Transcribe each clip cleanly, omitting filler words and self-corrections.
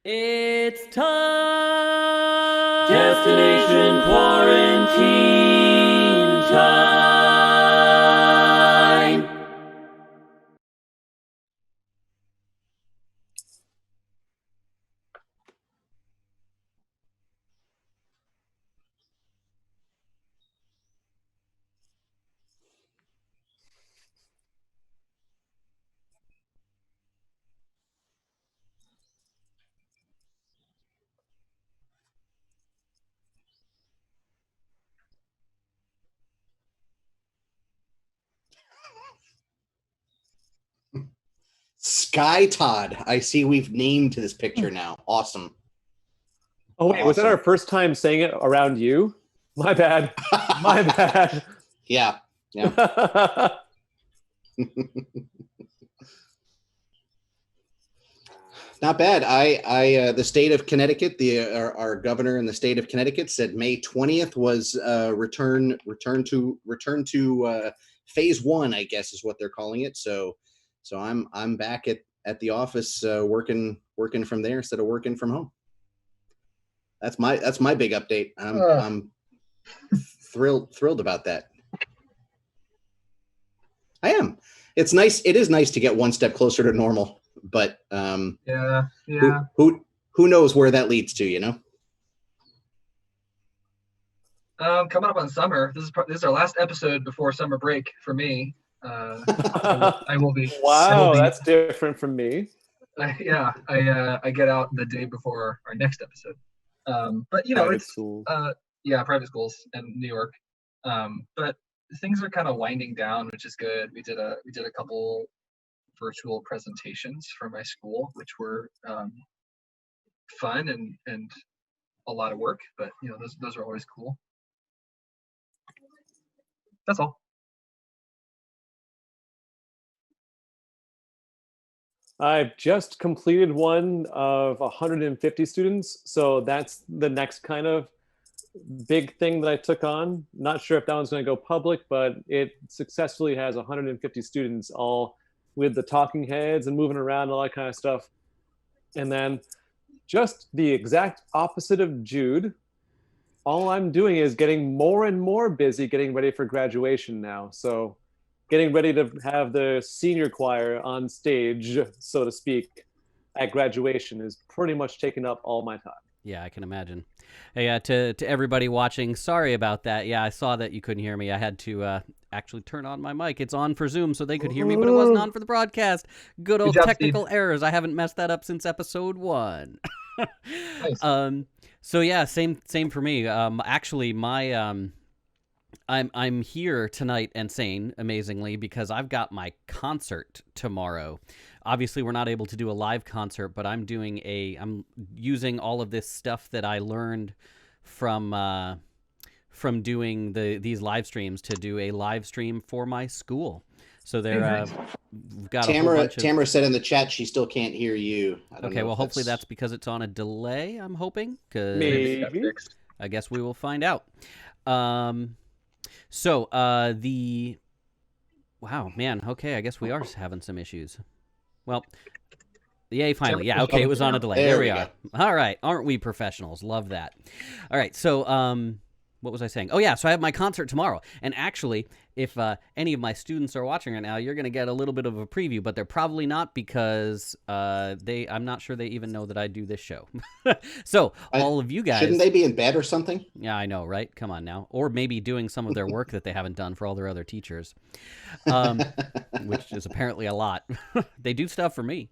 It's time! Destination Quarantine Time! Sky Todd. I see we've named this picture now. Awesome. Oh, wait, was that our first time saying it around you? My bad. My bad. Yeah. Not bad. The state of Connecticut, our governor in the state of Connecticut said May 20th was return to phase one, I guess is what they're calling it. So I'm back at the office working from there instead of working from home. That's my big update. I'm thrilled about that. I am. It's nice. It is nice to get one step closer to normal, but yeah. Who knows where that leads to? You know. Coming up on summer. This is our last episode before summer break for me. I will be. Wow, that's different from me. I get out the day before our next episode. But you know, Private it's schools. private schools in New York. But things are kind of winding down, which is good. We did a couple virtual presentations for my school, which were fun and a lot of work. But you know, those are always cool. That's all. I've just completed one of 150 students, so that's the next kind of big thing that I took on. Not sure if that one's going to go public, but it successfully has 150 students, all with the talking heads and moving around and all that kind of stuff. And then just the exact opposite of Jude, all I'm doing is getting more and more busy getting ready for graduation now. So getting ready to have the senior choir on stage, so to speak, at graduation is pretty much taking up all my time. Yeah, I can imagine. Hey, to everybody watching, sorry about that. Yeah, I saw that you couldn't hear me. I had to actually turn on my mic. It's on for Zoom so they could hear me, but it wasn't on for the broadcast. Good old technical errors. I haven't messed that up since episode 1. Nice. So yeah, same for me. Actually, my I'm here tonight and sane, amazingly, because I've got my concert tomorrow. Obviously, we're not able to do a live concert, but I'm using all of this stuff that I learned from doing these live streams to do a live stream for my school. So we've got Tamara said in the chat she still can't hear you. Okay, well, hopefully that's because it's on a delay, I'm hoping. Maybe. I guess we will find out. Wow, man, okay, I guess we are having some issues. Well, yay, finally. Yeah, okay, it was on a delay. There we are. All right, aren't we professionals? Love that. All right, so what was I saying? Oh, yeah, so I have my concert tomorrow. And actually, if any of my students are watching right now, you're going to get a little bit of a preview, but they're probably not because I'm not sure they even know that I do this show. So all of you guys... Shouldn't they be in bed or something? Yeah, I know, right? Come on now. Or maybe doing some of their work that they haven't done for all their other teachers, which is apparently a lot. They do stuff for me.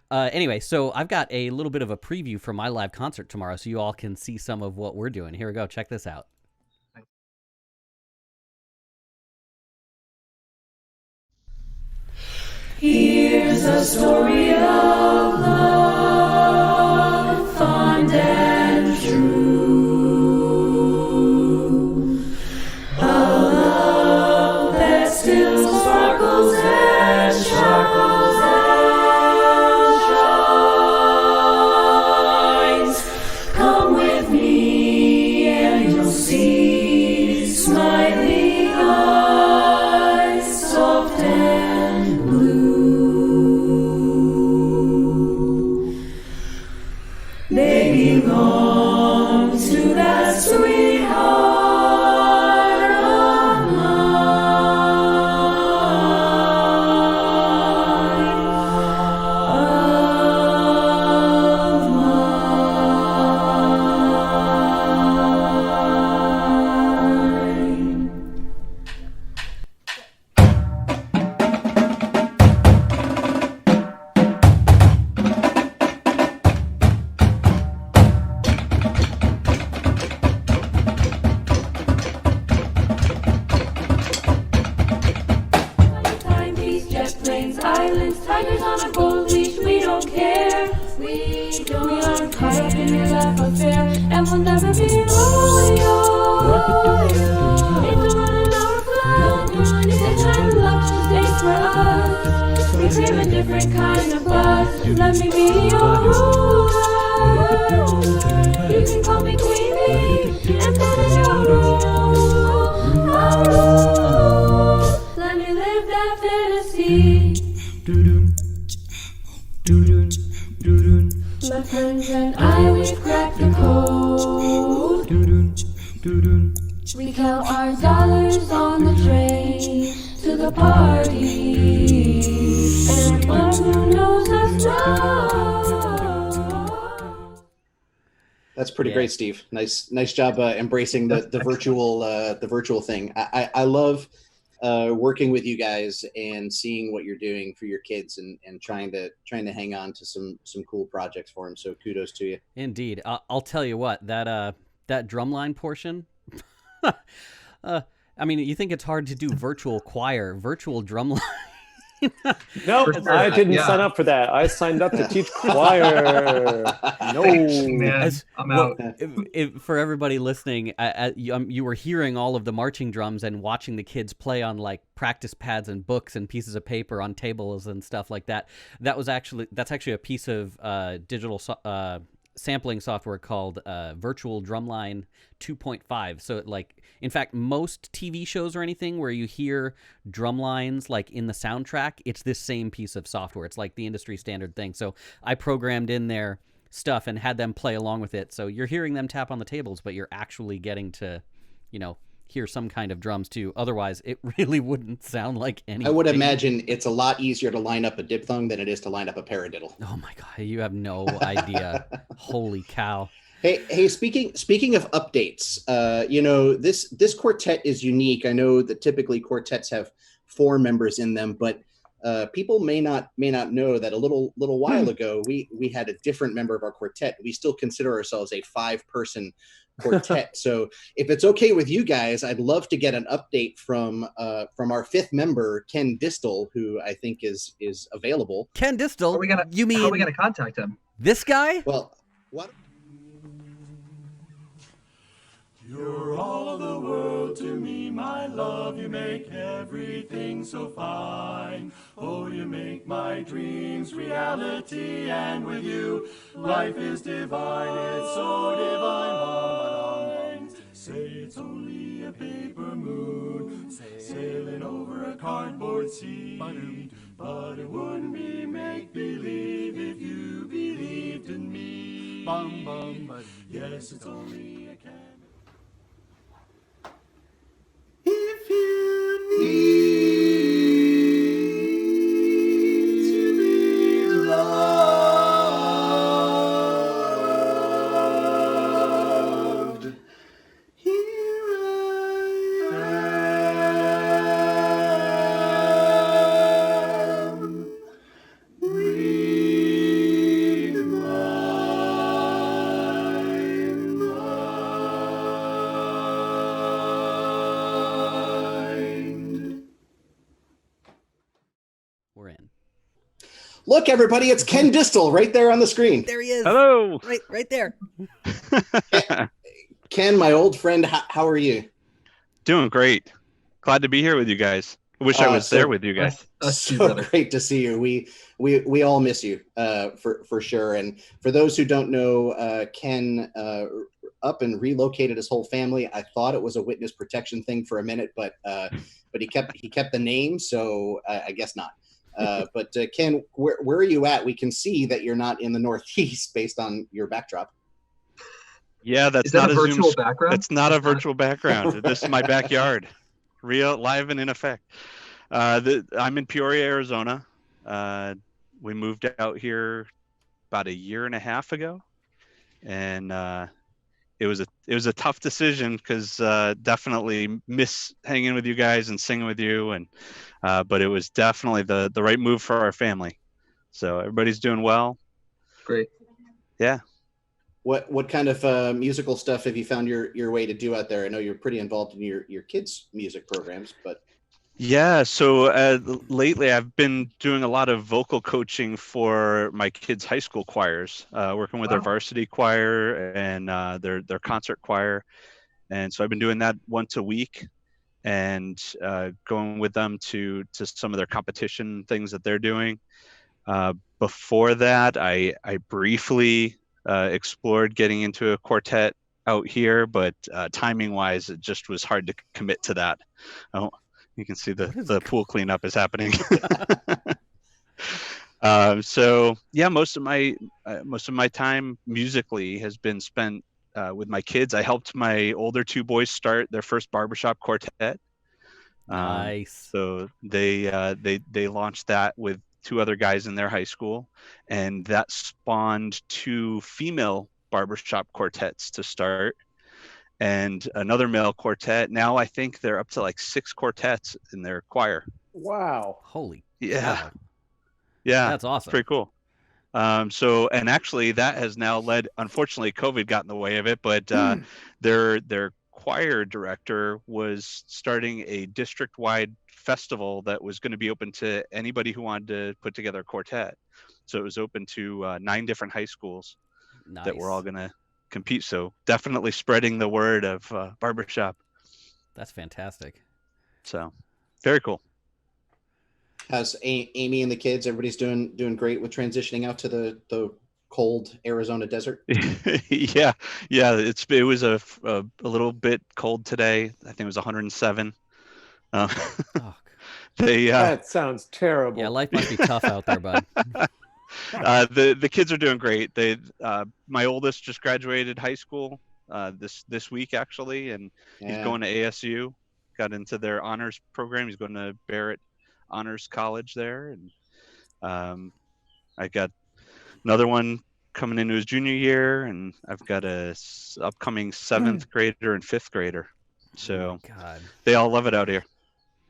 Anyway, so I've got a little bit of a preview for my live concert tomorrow so you all can see some of what we're doing. Here we go. Check this out. Here's a story of love, fond and true. A love that still sparkles and shines. Come with me and you'll see smiling eyes, soft and blue. will never be loyal. It's a running our flood. This kind of love just ain't for us. We crave a different kind of buzz. Let me be your ruler. You can call me Queenie, and that is your rule. Let me live that fantasy. My friends and I, we've cracked the code. We count our dollars on the train to the party. And everyone who knows us knows. That's pretty Yeah. great, Steve. Nice job embracing the virtual thing. I love working with you guys and seeing what you're doing for your kids and trying to hang on to some cool projects for them. So kudos to you. Indeed. I'll tell you what, that drumline portion, I mean, you think it's hard to do virtual choir, virtual drumline. Nope, For sure. I didn't Yeah. sign up for that. I signed up to teach choir. No. Man, I'm out. For everybody listening, you were hearing all of the marching drums and watching the kids play on like practice pads and books and pieces of paper on tables and stuff like that. That's actually a piece of digital sampling software called Virtual Drumline 2.5. So in fact, most TV shows or anything where you hear drum lines like in the soundtrack, it's this same piece of software. It's like the industry standard thing. So I programmed in their stuff and had them play along with it. So you're hearing them tap on the tables, but you're actually getting to, hear some kind of drums too. Otherwise, it really wouldn't sound like anything. I would imagine it's a lot easier to line up a diphthong than it is to line up a paradiddle. Oh my God, you have no idea. Holy cow. Hey, speaking of updates, this quartet is unique. I know that typically quartets have 4 members in them, but people may not know that a little while ago we had a different member of our quartet. We still consider ourselves a 5-person quartet. So if it's okay with you guys, I'd love to get an update from our 5th member, Ken Distel, who I think is available. Ken Distel? How are we gonna contact him? This guy? Well, what? You're all of the world to me, my love. You make everything so fine. Oh, you make my dreams reality, and with you, life is divine. It's so divine. Say it's only a paper moon sailing over a cardboard sea, but it wouldn't be make-believe if you believed in me. Yes, it's only a canvas. If you need to be loved, here I am. Read my mind. We're in. Look, everybody, it's Ken Distel right there on the screen. There he is. Hello. Right there. Ken, my old friend, how are you? Doing great. Glad to be here with you guys. I wish I was there with you guys. Us two, So brother. great to see you. We all miss you for sure. And for those who don't know, Ken up and relocated his whole family. I thought it was a witness protection thing for a minute, but he kept the name, so I guess not. But Ken, where are you at? We can see that you're not in the Northeast based on your backdrop. Yeah, that's Is that not a Zoom virtual sc- background? That's not a It's not- virtual background. This is my backyard, real, live, and in effect. I'm in Peoria, Arizona. We moved out here about 1.5 years ago, and it was a tough decision because definitely miss hanging with you guys and singing with you, and but it was definitely the right move for our family. So everybody's doing well. Great. Yeah. What kind of musical stuff have you found your way to do out there? I know you're pretty involved in your kids' music programs, but Yeah, so lately I've been doing a lot of vocal coaching for my kids' high school choirs, working with their Wow. varsity choir and their concert choir, and so I've been doing that once a week and going with them to some of their competition things that they're doing. Before that, I briefly explored getting into a quartet out here, but timing wise, it just was hard to commit to that. Oh, you can see the pool cleanup is happening. So yeah, most of my time musically has been spent with my kids. I helped my older two boys start their first barbershop quartet. Nice. So they launched that with two other guys in their high school, and that spawned two female barbershop quartets to start, and another male quartet. Now I think they're up to like 6 quartets in their choir. Wow. Holy Yeah, cow. yeah, That's awesome. pretty cool. So, and actually that has now led, unfortunately COVID got in the way of it, but their choir director was starting a district-wide festival that was going to be open to anybody who wanted to put together a quartet. So it was open to 9 different high schools that were all Nice. going to compete. So definitely spreading the word of barbershop. That's fantastic. So very cool. How's Amy and the kids? Everybody's doing great with transitioning out to the cold Arizona desert. yeah, it was a little bit cold today. I think it was 107. Oh, That sounds terrible. yeah, life must be tough out there, bud. The kids are doing great. My oldest just graduated high school this week actually, and he's going to ASU. Got into their honors program. He's going to Barrett Honors College there, and I got another one coming into his junior year, and I've got a upcoming 7th grader and 5th grader. So God. they all love it out here.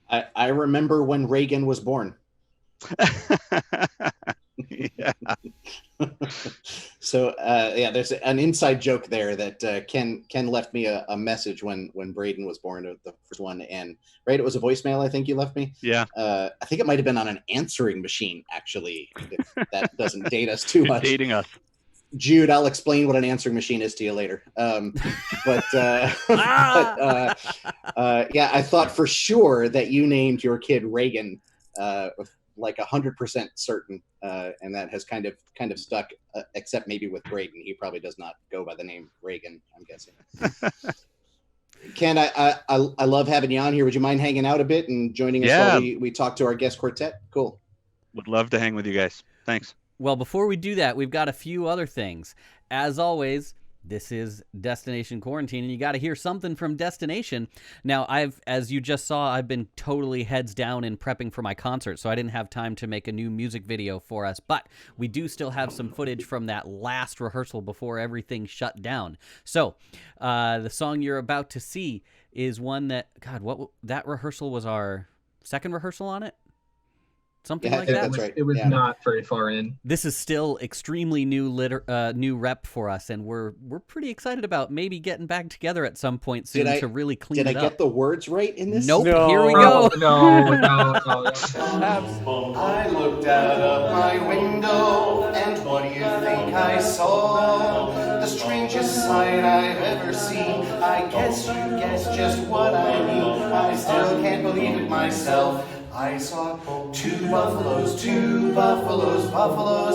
I remember when Reagan was born. Yeah. So yeah, there's an inside joke there that Ken left me a message when Braden was born, the first one, and right, it was a voicemail I think you left me. Yeah. I think it might have been on an answering machine actually, if that doesn't date us too much. Dating us. Jude, I'll explain what an answering machine is to you later. But yeah, I thought for sure that you named your kid Reagan, like 100% certain, and that has kind of stuck. Except maybe with Braden, he probably does not go by the name Reagan, I'm guessing. Ken, I love having you on here. Would you mind hanging out a bit and joining us while we talk to our guest quartet? Cool. Would love to hang with you guys. Thanks. Well, before we do that, we've got a few other things. As always, this is Destination Quarantine, and you got to hear something from Destination. Now, as you just saw, I've been totally heads down in prepping for my concert, so I didn't have time to make a new music video for us, but we do still have some footage from that last rehearsal before everything shut down. So, the song you're about to see is one that, God, that rehearsal was our second rehearsal on it? Something like that. That's right. It was not very far in. This is still extremely new rep for us, and we're pretty excited about maybe getting back together at some point soon to really clean it up. Did I get the words right in this? Nope. No. Here we go. No. I looked out of my window, and what do you think I saw? The strangest sight I've ever seen. I guess you guessed just what I mean. I still can't believe it myself. I saw two buffaloes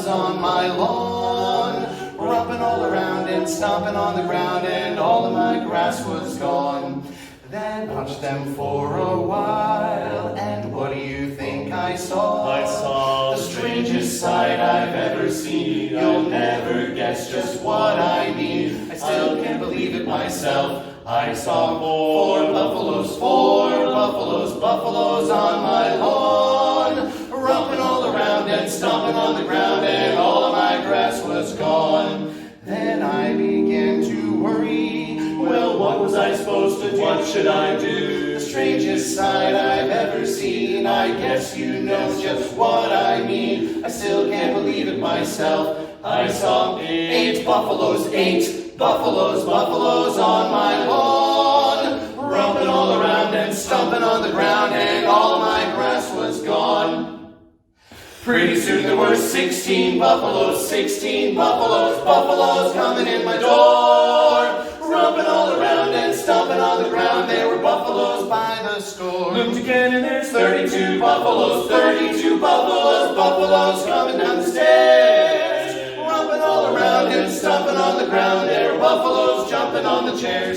on my lawn, rumping all around and stomping on the ground, and all of my grass was gone. Then watched them for a while, and what do you think I saw? I saw the strangest sight I've ever seen. You'll never guess just what I mean. I still can't believe it myself. I saw four buffaloes on my lawn, rumping all around and stomping on the ground, and all of my grass was gone. Then I began to worry. Well, what was I supposed to do? What should I do? The strangest sight I've ever seen. I guess you know just what I mean. I still can't believe it myself. I saw eight buffaloes on my lawn, rumping all around and stomping on the ground, and all of my Pretty soon there were 16 buffaloes, 16 buffaloes, buffaloes coming in my door. Rumping all around and stomping on the ground, there were buffaloes by the score. Looked again and there's 32 buffaloes, 32 buffaloes, buffaloes coming down the stairs. Rumping all around and stomping on the ground, there were buffaloes jumping on the chairs.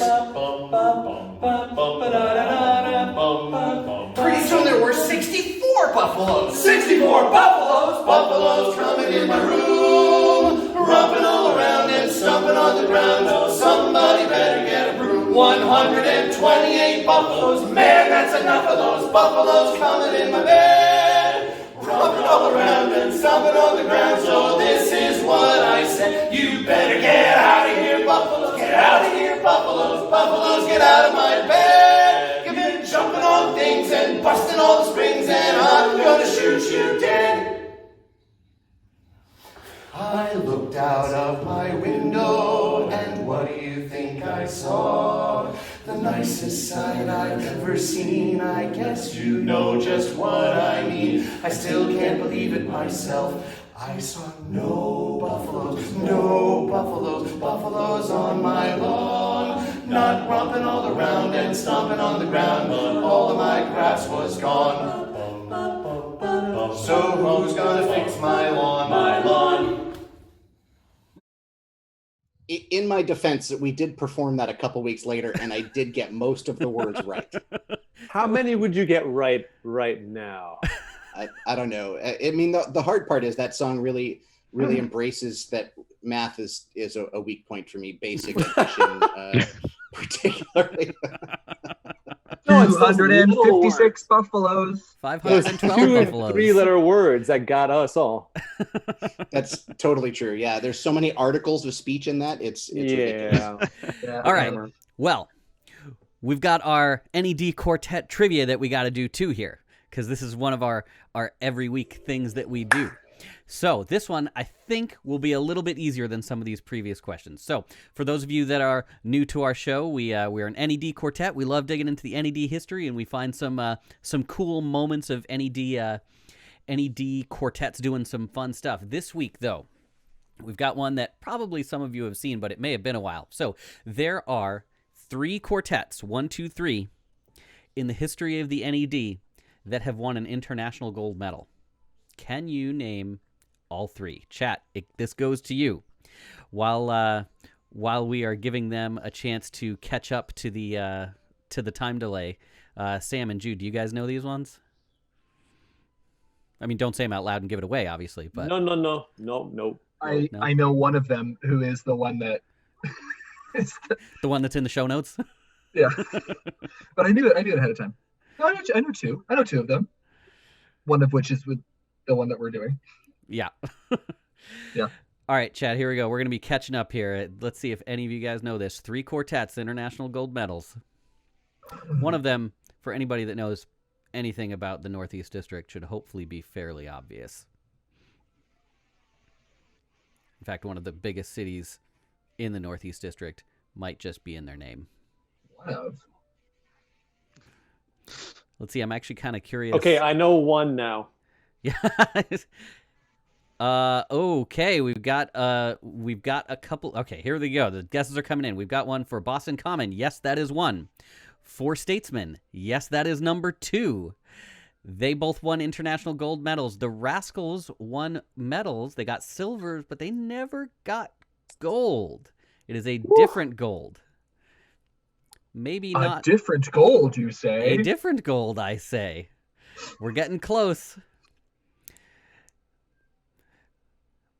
Pretty soon there were 64 buffaloes, 64 buffaloes, buffaloes coming in my room. Rumping all around and stomping on the ground, oh somebody better get a broom. 128 buffaloes, man that's enough of those buffaloes coming in my bed. Rumping all around and stomping on the ground, so this is what I said. You better get out of here buffaloes, get out of here buffaloes, buffaloes get out of my bed. You've been jumping on things and busting all the springs and I'm gonna shoot you dead. I looked out of my window, and what do you think I saw? The nicest sight I've ever seen, I guess you know just what I mean. I still can't believe it myself. I saw no buffaloes, no buffaloes, buffaloes on my lawn. Not romping all around and stomping on the ground, all of my grass was gone. So who's gonna fix my lawn? My lawn. In my defense, we did perform that a couple weeks later, and I did get most of the words right. How many would you get right now? I don't know. I mean, the hard part is that song really embraces that math is a weak point for me. Basic addition, particularly. No, it's 256 buffaloes. 512 2 and buffaloes. 3-letter words that got us all. That's totally true. Yeah, there's so many articles of speech in that. It's ridiculous. Yeah. All right. Well, we've got our NED Quartet trivia that we got to do too here, because this is one of our every week things that we do. So this one, I think, will be a little bit easier than some of these previous questions. So for those of you that are new to our show, we're an NED Quartet. We love digging into the NED history, and we find some cool moments of NED quartets doing some fun stuff. This week, though, we've got one that probably some of you have seen, but it may have been a while. So there are 3 quartets, 1, 2, 3, in the history of the NED that have won an international gold medal. Can you name all 3? Chat, this goes to you. While we are giving them a chance to catch up to the time delay, Sam and Jude, do you guys know these ones? I mean, don't say them out loud and give it away, obviously. But No. I know one of them who is the one that is the one that's in the show notes. Yeah, but I knew it ahead of time. No, I know two. I know 2 of them. One of which is with the one that we're doing. Yeah. Yeah. All right, Chad, here we go. We're going to be catching up here. Let's see if any of you guys know this. 3 quartets, international gold medals. One of them, for anybody that knows anything about the Northeast District, should hopefully be fairly obvious. In fact, one of the biggest cities in the Northeast District might just be in their name. One of. Let's see, I'm actually kind of curious. Okay, I know one now. Yeah. Okay, we've got a couple. Okay, here we go. The guesses are coming in. We've got one for Boston Common. Yes, that is 1. For Statesmen. Yes, that is number 2. They both won international gold medals. The Rascals won medals. They got silvers, but they never got gold. It is a different gold. Maybe not a different gold, you say? A different gold, I say. We're getting close.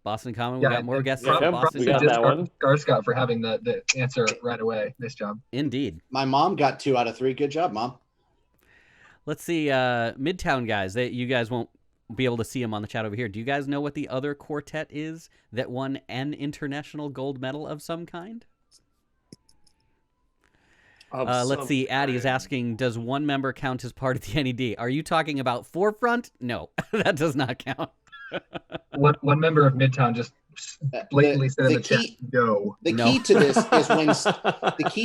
Boston Common, we got more guesses. We got that one. Garscott for having the answer right away. Nice job. Indeed. My mom got 2 out of 3. Good job, Mom. Let's see, Midtown guys. You guys won't be able to see them on the chat over here. Do you guys know what the other quartet is that won an international gold medal of some kind? Let's see. Addie is asking, does one member count as part of the NED? Are you talking about Forefront? No, that does not count. One member of Midtown just blatantly said in the chat, no. The key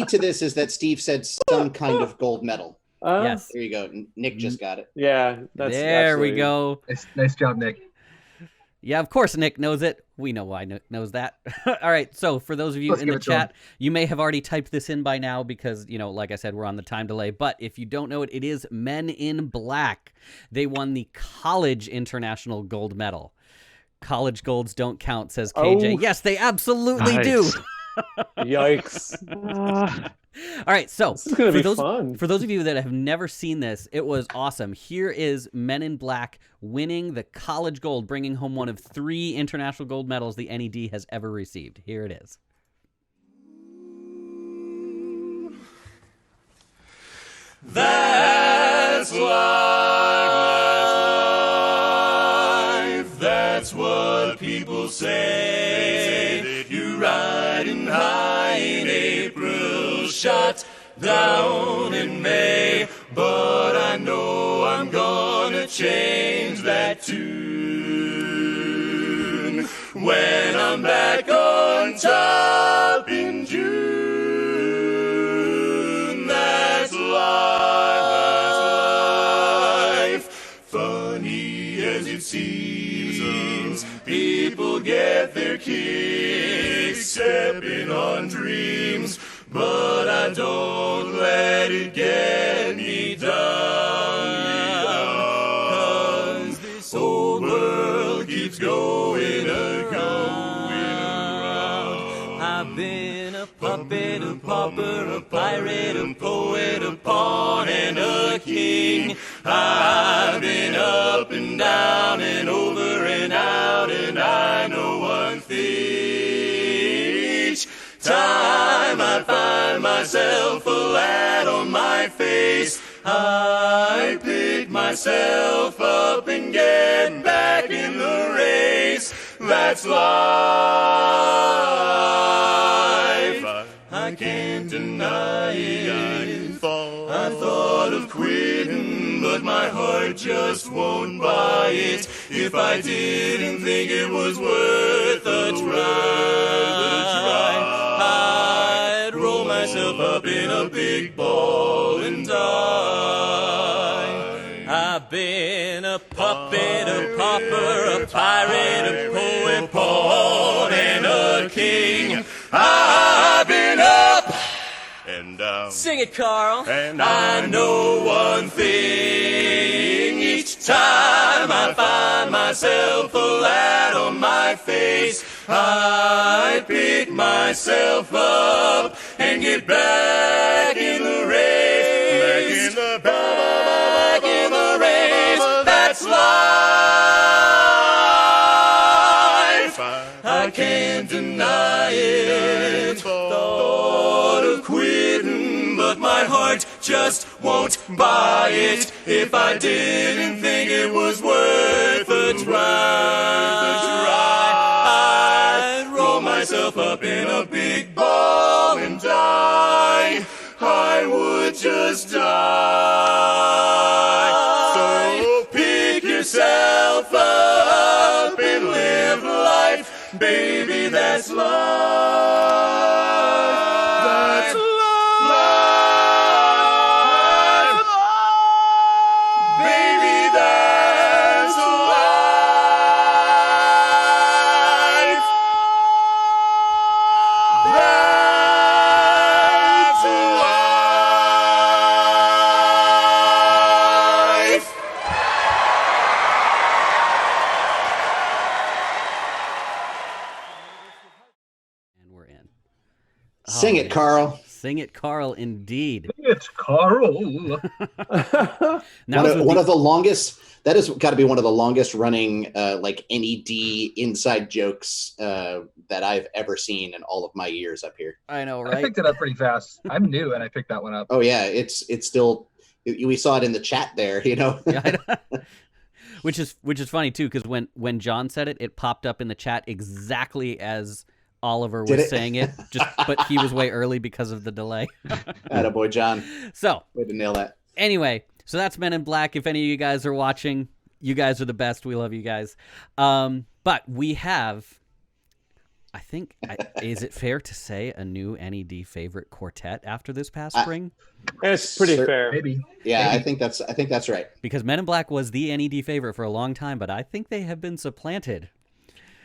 to this is that Steve said some kind of gold medal. Yes. There you go. Nick just got it. Yeah. That's there we go. Nice job, Nick. Yeah, of course Nick knows it. We know why Nick knows that. All right, so for those of you Let's in give the it to him. chat, you may have already typed this in by now because, like I said, we're on the time delay. But if you don't know it, it is Men in Black. They won the College International Gold Medal. College golds don't count, says KJ. Oh. Yes, they absolutely do. Nice. Yikes. All right, so This is gonna be those, fun. for those of you that have never seen this, it was awesome. Here is Men in Black winning the college gold, bringing home one of 3 international gold medals the NED has ever received. Here it is. That's life. That's what people say. You riding high in April, shot down in May. But I know I'm gonna change that tune when I'm back on top in June. That's life. Funny as it seems, people get their kicks stepping on dreams, but I don't let it get me down. 'Cause this old world keeps going around. I've been a puppet, a pauper, a pirate, a poet, a pawn, and a king. I've been up and down and over and out, and I know one thing. Each time I find myself flat on my face, I pick myself up and get back in the race. That's life. I can't deny it. I thought of quitting, but my heart just won't buy it. If I didn't think it was worth a try, I'd roll myself up in a big ball and die. I've been a puppet, a pauper, a pirate, a poet, pawn, and a king. I've been up and down. Sing it, Carl. And I know one thing. Each time I find myself flat on my face, I pick myself up and get back in the race. Back in the race. That's life. I can't deny it. Thought of quitting, but my heart just won't buy it. If I didn't think it was worth a try, I'd roll myself up in a big ball and die. I would just die. So pick yourself up and live life, baby. That's life. That's life. Baby, that's life. That's life. And we're in. Sing it, yes. Carl. Sing it, Carl, indeed. It's Carl. Now One of the longest. That has got to be one of the longest running like NED inside jokes that I've ever seen in all of my years up here. I know, I right? picked it up pretty fast. I'm new and I picked that one up. Oh yeah, it's still. We saw it in the chat there. Yeah, I know. which is funny too, because when John said it, it popped up in the chat exactly as Oliver Did was it? saying it. But he was way early because of the delay. Attaboy, John. So Way to nail that. anyway, so that's Men in Black. If any of you guys are watching, you guys are the best. We love you guys. But we have, I think, is it fair to say a new NED favorite quartet after this past spring? It's pretty Sir- fair. Maybe. Yeah, I think that's right. Because Men in Black was the NED favorite for a long time, but I think they have been supplanted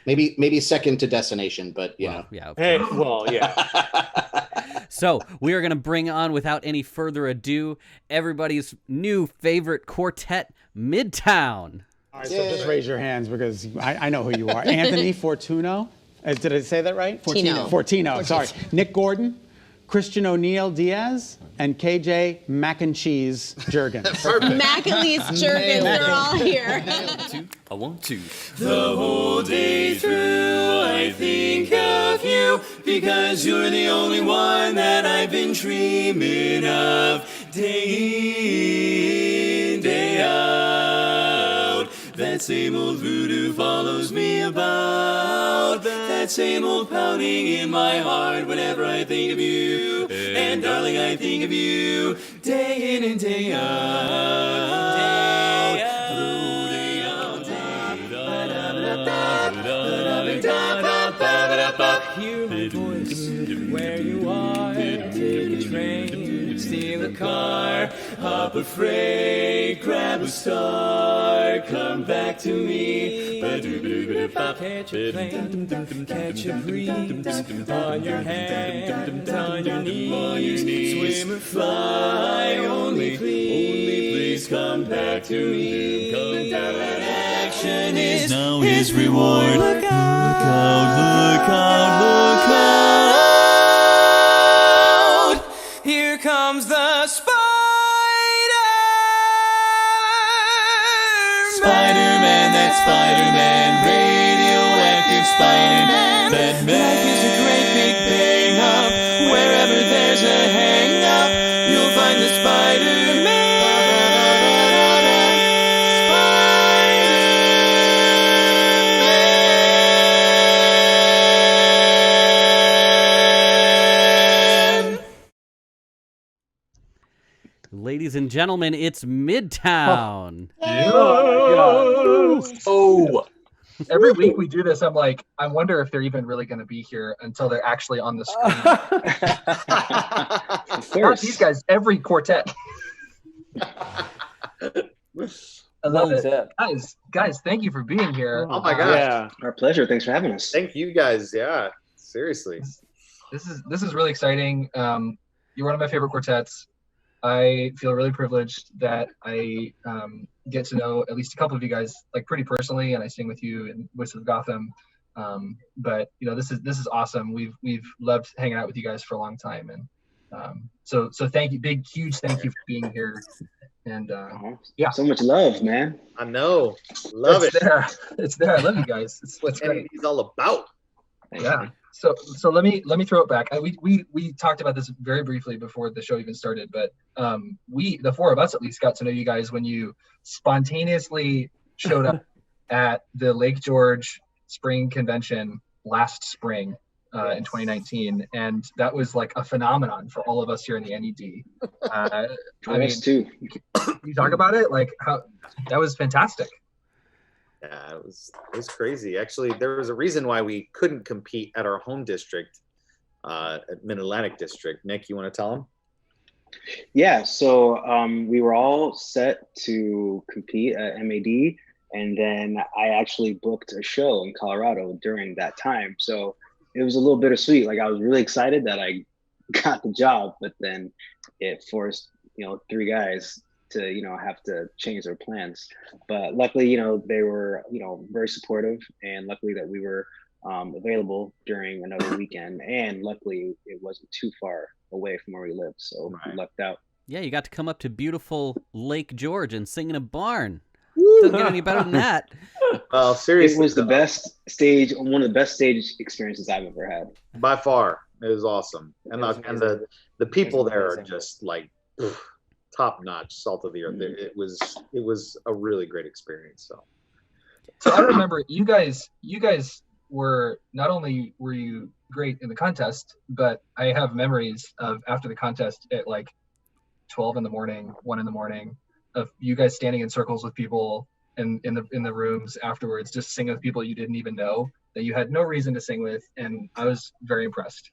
Maybe second to Destination, but you know. Yeah. Hey, well, yeah. So we are going to bring on, without any further ado, everybody's new favorite quartet, Midtown. All right, so just raise your hands because I know who you are. Anthony Fortuno. Did I say that right? Fortino. Sorry. Nick Gordon, Christian O'Neill Diaz, and KJ Mac and Cheese Jurgens. Mac and Cheese Jurgens, they're all here. I want to. The whole day through I think of you, because you're the only one that I've been dreaming of, day in, day out. That same old voodoo follows me about, that same old pounding in my heart whenever I think of you. And darling, I think of you day in and day out. Hear my voice where you are. Take a train, steal a car, Hop a freight, grab a star, come back to me. catch a plane, catch a breeze, on your hands, on your knees, swim or fly, only please come back to me. Action is now his reward. Look out, look out, look out. Here comes the Spider-Man. Spider-Man, that Spider-Man, radioactive Spider-Man. That life is a great big bang up. Wherever there's a hang up, you'll find the Spider-Man. Ladies and gentlemen, it's Midtown. Oh, every week we do this. I'm like, I wonder if they're even really going to be here until they're actually on the screen. Of Aren't course. these guys every quartet? I love it. Guys, thank you for being here. Oh my gosh. Yeah. Our pleasure. Thanks for having us. Thank you guys. Yeah, seriously. This is really exciting. You're one of my favorite quartets. I feel really privileged that I get to know at least a couple of you guys like pretty personally, and I sing with you in Voices of Gotham. But you know, this is awesome. We've loved hanging out with you guys for a long time, and so thank you, huge thank you for being here. And yeah, So much love, man. I know. Love it's it. there. It's there. I love you guys. It's what's And great. he's all about. Yeah. So let me throw it back. We talked about this very briefly before the show even started, but the four of us at least got to know you guys when you spontaneously showed up at the Lake George Spring Convention last spring in 2019, and that was like a phenomenon for all of us here in the NED. For us too. You talk about it, like how that was fantastic. Yeah, it was crazy. Actually, there was a reason why we couldn't compete at our home district, at Mid-Atlantic District. Nick, you want to tell them? Yeah, so we were all set to compete at MAD, and then I actually booked a show in Colorado during that time. So it was a little bittersweet. Like I was really excited that I got the job, but then it forced, three guys to, have to change their plans. But luckily, they were, very supportive, and luckily that we were available during another weekend. And luckily it wasn't too far away from where we lived. So we lucked out. Yeah, you got to come up to beautiful Lake George and sing in a barn. Doesn't get any better than that. Well, seriously, It was the best stage, one of the best stage experiences I've ever had. by far. It was awesome, and the people there are just like top notch, salt of the earth. It was a really great experience. So I remember you guys were, not only were you great in the contest, but I have memories of after the contest at like 12 in the morning, 1 in the morning, of you guys standing in circles with people in the rooms afterwards, just singing with people you didn't even know that you had no reason to sing with, and I was very impressed.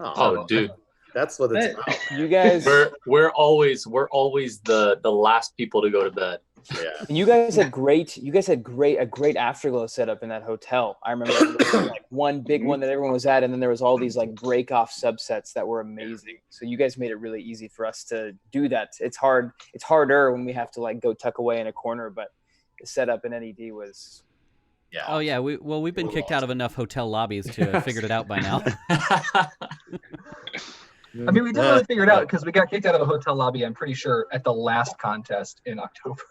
Oh, dude, that's what it's about. You guys, we're always the last people to go to bed. Yeah. And you guys had a great afterglow setup in that hotel. I remember like one big one that everyone was at, and then there was all these like break off subsets that were amazing. So you guys made it really easy for us to do that. It's harder when we have to like go tuck away in a corner, but the setup in NED was. Yeah. Oh yeah, we've been kicked out of enough hotel lobbies to have figured it out by now. I mean, we didn't really figure it out because we got kicked out of a hotel lobby, I'm pretty sure, at the last contest in October.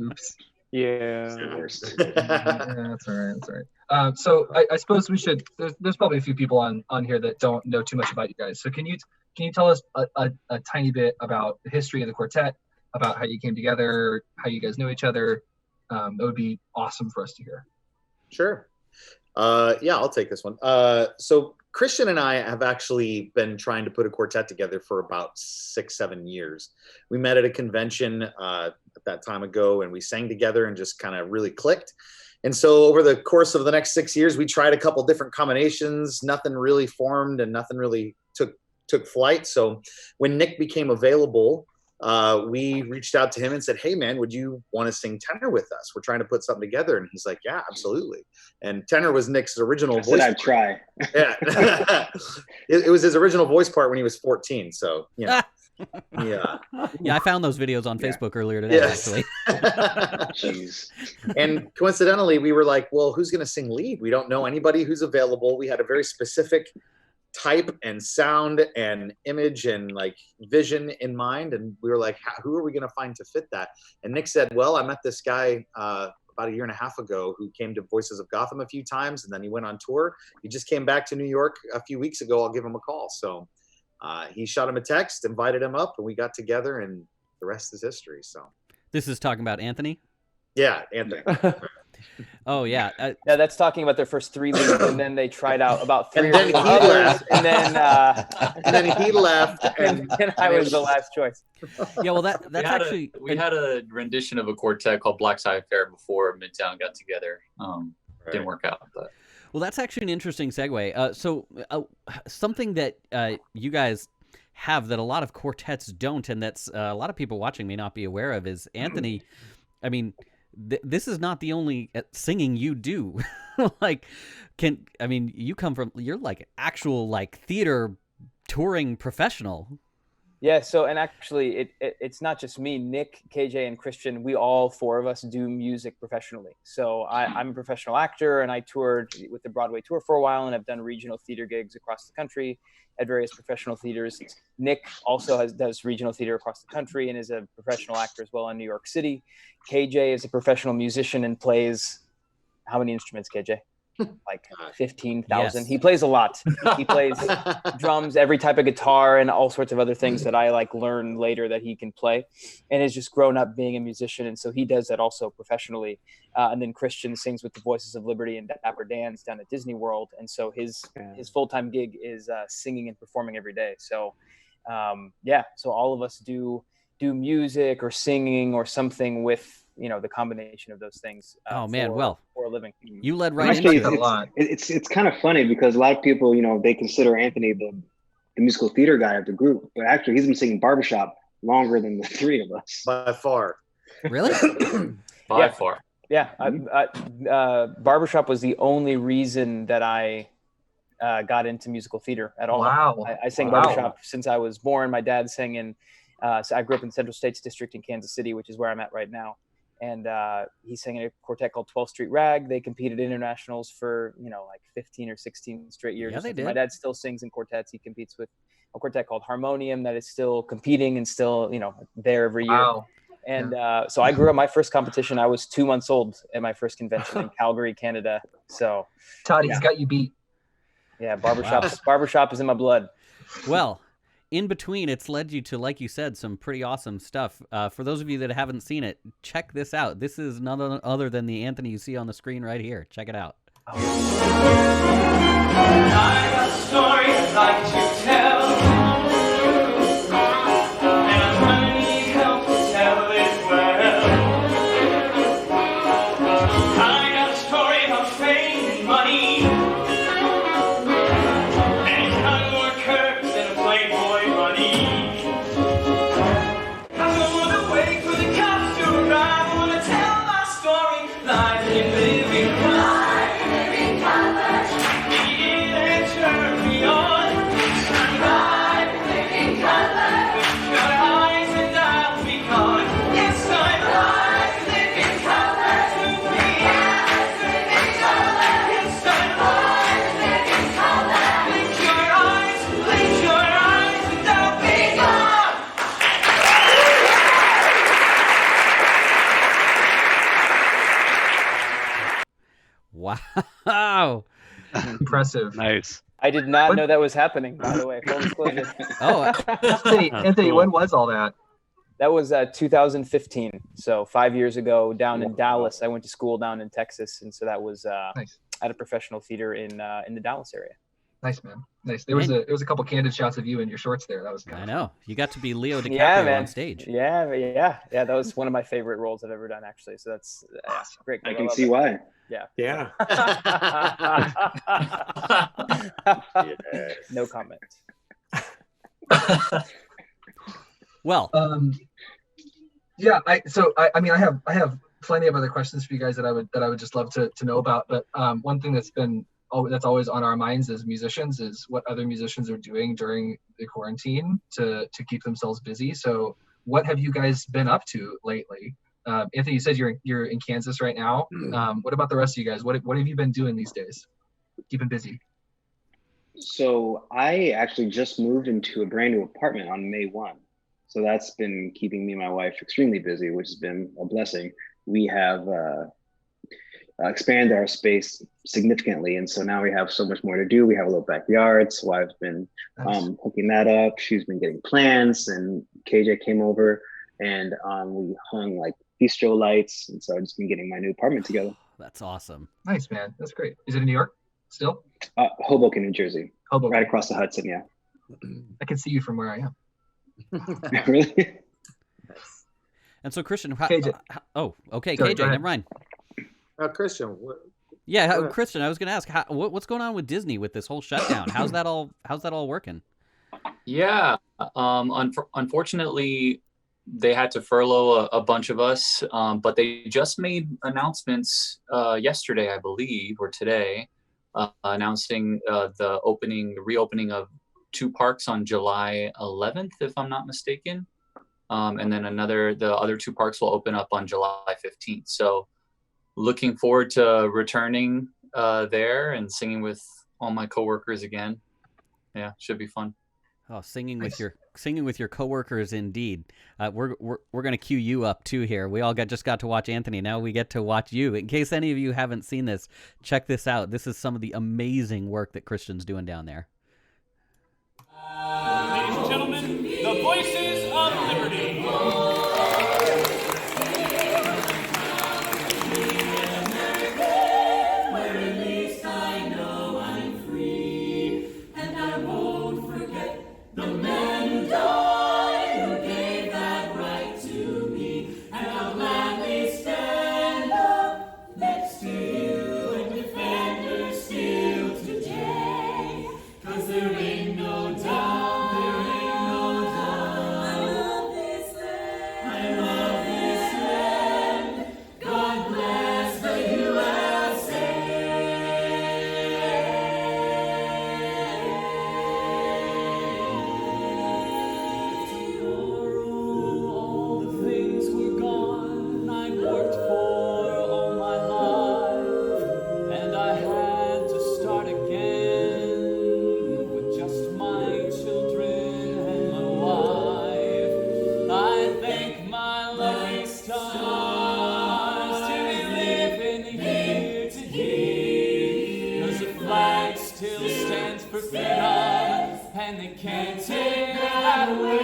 Oops. Yeah. Yeah, that's all right. That's all right. So I suppose we should. There's probably a few people on here that don't know too much about you guys. So can you tell us a tiny bit about the history of the quartet, about how you came together, how you guys know each other? That would be awesome for us to hear. Sure. Yeah, I'll take this one. So Christian and I have actually been trying to put a quartet together for about 6-7 years. We met at a convention at that time ago, and we sang together and just kind of really clicked. And so over the course of the next 6 years, we tried a couple different combinations. Nothing really formed and nothing really took flight. So when Nick became available, we reached out to him and said, hey man, would you want to sing tenor with us? We're trying to put something together. And he's like, yeah, absolutely. And tenor was Nick's original voice. I'd try. Yeah. it was his original voice part when he was 14. So, you know, yeah. Yeah. I found those videos on Facebook earlier today, actually. Jeez. And coincidentally, we were like, well, who's going to sing lead? We don't know anybody who's available. We had a very specific type and sound and image and like vision in mind, and we were like, who are we going to find to fit that? And Nick said, well, I met this guy about 1.5 years ago who came to Voices of Gotham a few times, and then he went on tour. He just came back to New York a few weeks ago. I'll give him a call. So he shot him a text, invited him up, and we got together, and the rest is history. So this is talking about Anthony? Yeah, Anthony. Oh yeah. Yeah, that's talking about their first 3 leads, and then they tried out about 3 or 4 others, and then he left, and I was the last choice. Yeah, well, that's actually we had a rendition of a quartet called Black Side Fair before Midtown got together. Didn't work out, but. Well, that's actually an interesting segue. So something that you guys have that a lot of quartets don't, and that's a lot of people watching may not be aware of, is Anthony. I mean, this is not the only singing you do. You come from, you're like actual like theater touring professional. Yeah, so, and actually it's not just me, Nick, KJ, and Christian, we all 4 of us do music professionally. So I'm a professional actor, and I toured with the Broadway tour for a while, and I've done regional theater gigs across the country at various professional theaters. Nick also does regional theater across the country and is a professional actor as well in New York City. KJ is a professional musician and plays, how many instruments, KJ? Like 15,000. Yes. He plays a lot. He plays drums, every type of guitar, and all sorts of other things that I like learn later that he can play, and has just grown up being a musician. And so he does that also professionally. And then Christian sings with the Voices of Liberty and Dapper Dan's down at Disney World. And so his full-time gig is singing and performing every day. So so all of us do music or singing or something with, the combination of those things. For a living. You led right Actually, into it a lot. It's kind of funny because a lot of people, they consider Anthony the musical theater guy of the group, but actually he's been singing barbershop longer than the 3 of us. By far. Really? By far. Yeah. Barbershop was the only reason that I got into musical theater at all. Wow. I sang barbershop since I was born. My dad sang in, so I grew up in Central States District in Kansas City, which is where I'm at right now. And he sang in a quartet called 12th Street Rag. They competed internationals for, like 15 or 16 straight years. Yeah, they did. My dad still sings in quartets. He competes with a quartet called Harmonium that is still competing and still, there every year. Wow. And so I grew up, my first competition, I was 2 months old at my first convention in Calgary, Canada. So Todd, he's got you beat. Yeah, barbershop is in my blood. Well, in between, it's led you to, like you said, some pretty awesome stuff. For those of you that haven't seen it, check this out. This is none other than the Anthony you see on the screen right here. Check it out. I got a story I'd like to tell, and I'm gonna need help to tell it well. I got a story about fame and money, and it's got more curves than a Playboy bunny. I'm going away for the Wow. Impressive. Nice. I did not know that was happening, by the way. Full disclosure. Anthony, when was all that? That was 2015. So 5 years ago down in Dallas. I went to school down in Texas. And so that was nice. At a professional theater in the Dallas area. Nice, man. Nice. There was a couple candid shots of you in your shorts there. That was kind I know. You got to be Leo DiCaprio Yeah, man. on stage. Yeah. That was one of my favorite roles I've ever done, actually. So that's great. I can love see it. why. Yeah. Yeah. No comment. Well, yeah. I mean, I have plenty of other questions for you guys that I would just love to know about. But one thing that's always on our minds as musicians is what other musicians are doing during the quarantine to keep themselves busy. So what have you guys been up to lately? Anthony, you said you're in Kansas right now. What about the rest of you guys? What have you been doing these days? Keeping busy. So I actually just moved into a brand new apartment on May 1. So that's been keeping me and my wife extremely busy, which has been a blessing. We have expanded our space significantly. And so now we have so much more to do. We have a little backyard. So I've been hooking that up. She's been getting plants, and KJ came over, and we hung like bistro lights. And so I've just been getting my new apartment together. That's awesome. Nice, man. That's great. Is it in New York still? Hoboken, New Jersey. Hoboken. Right across the Hudson, yeah. I can see you from where I am. Really? And so, Christian, KJ. Okay, Sorry, KJ, go ahead. never mind. Christian. Christian, I was going to ask, what's going on with Disney with this whole shutdown? How's that all working? Yeah. Unfortunately, they had to furlough a bunch of us, but they just made announcements yesterday, I believe, or today, announcing the reopening of 2 parks on July 11th, if I'm not mistaken. And then the other 2 parks will open up on July 15th. So looking forward to returning there and singing with all my coworkers again. Yeah, should be fun. Oh, singing with your coworkers, indeed. We're gonna cue you up too here. We all just got to watch Anthony. Now we get to watch you. In case any of you haven't seen this, check this out. This is some of the amazing work that Christian's doing down there. Ladies and gentlemen, the Voices of Liberty. Where at least I know I'm free, and I won't forget the man who died, who gave that right to me, and I'll gladly stand up next to you and defend her still today, 'cause there ain't no doubt. And they can't take that away.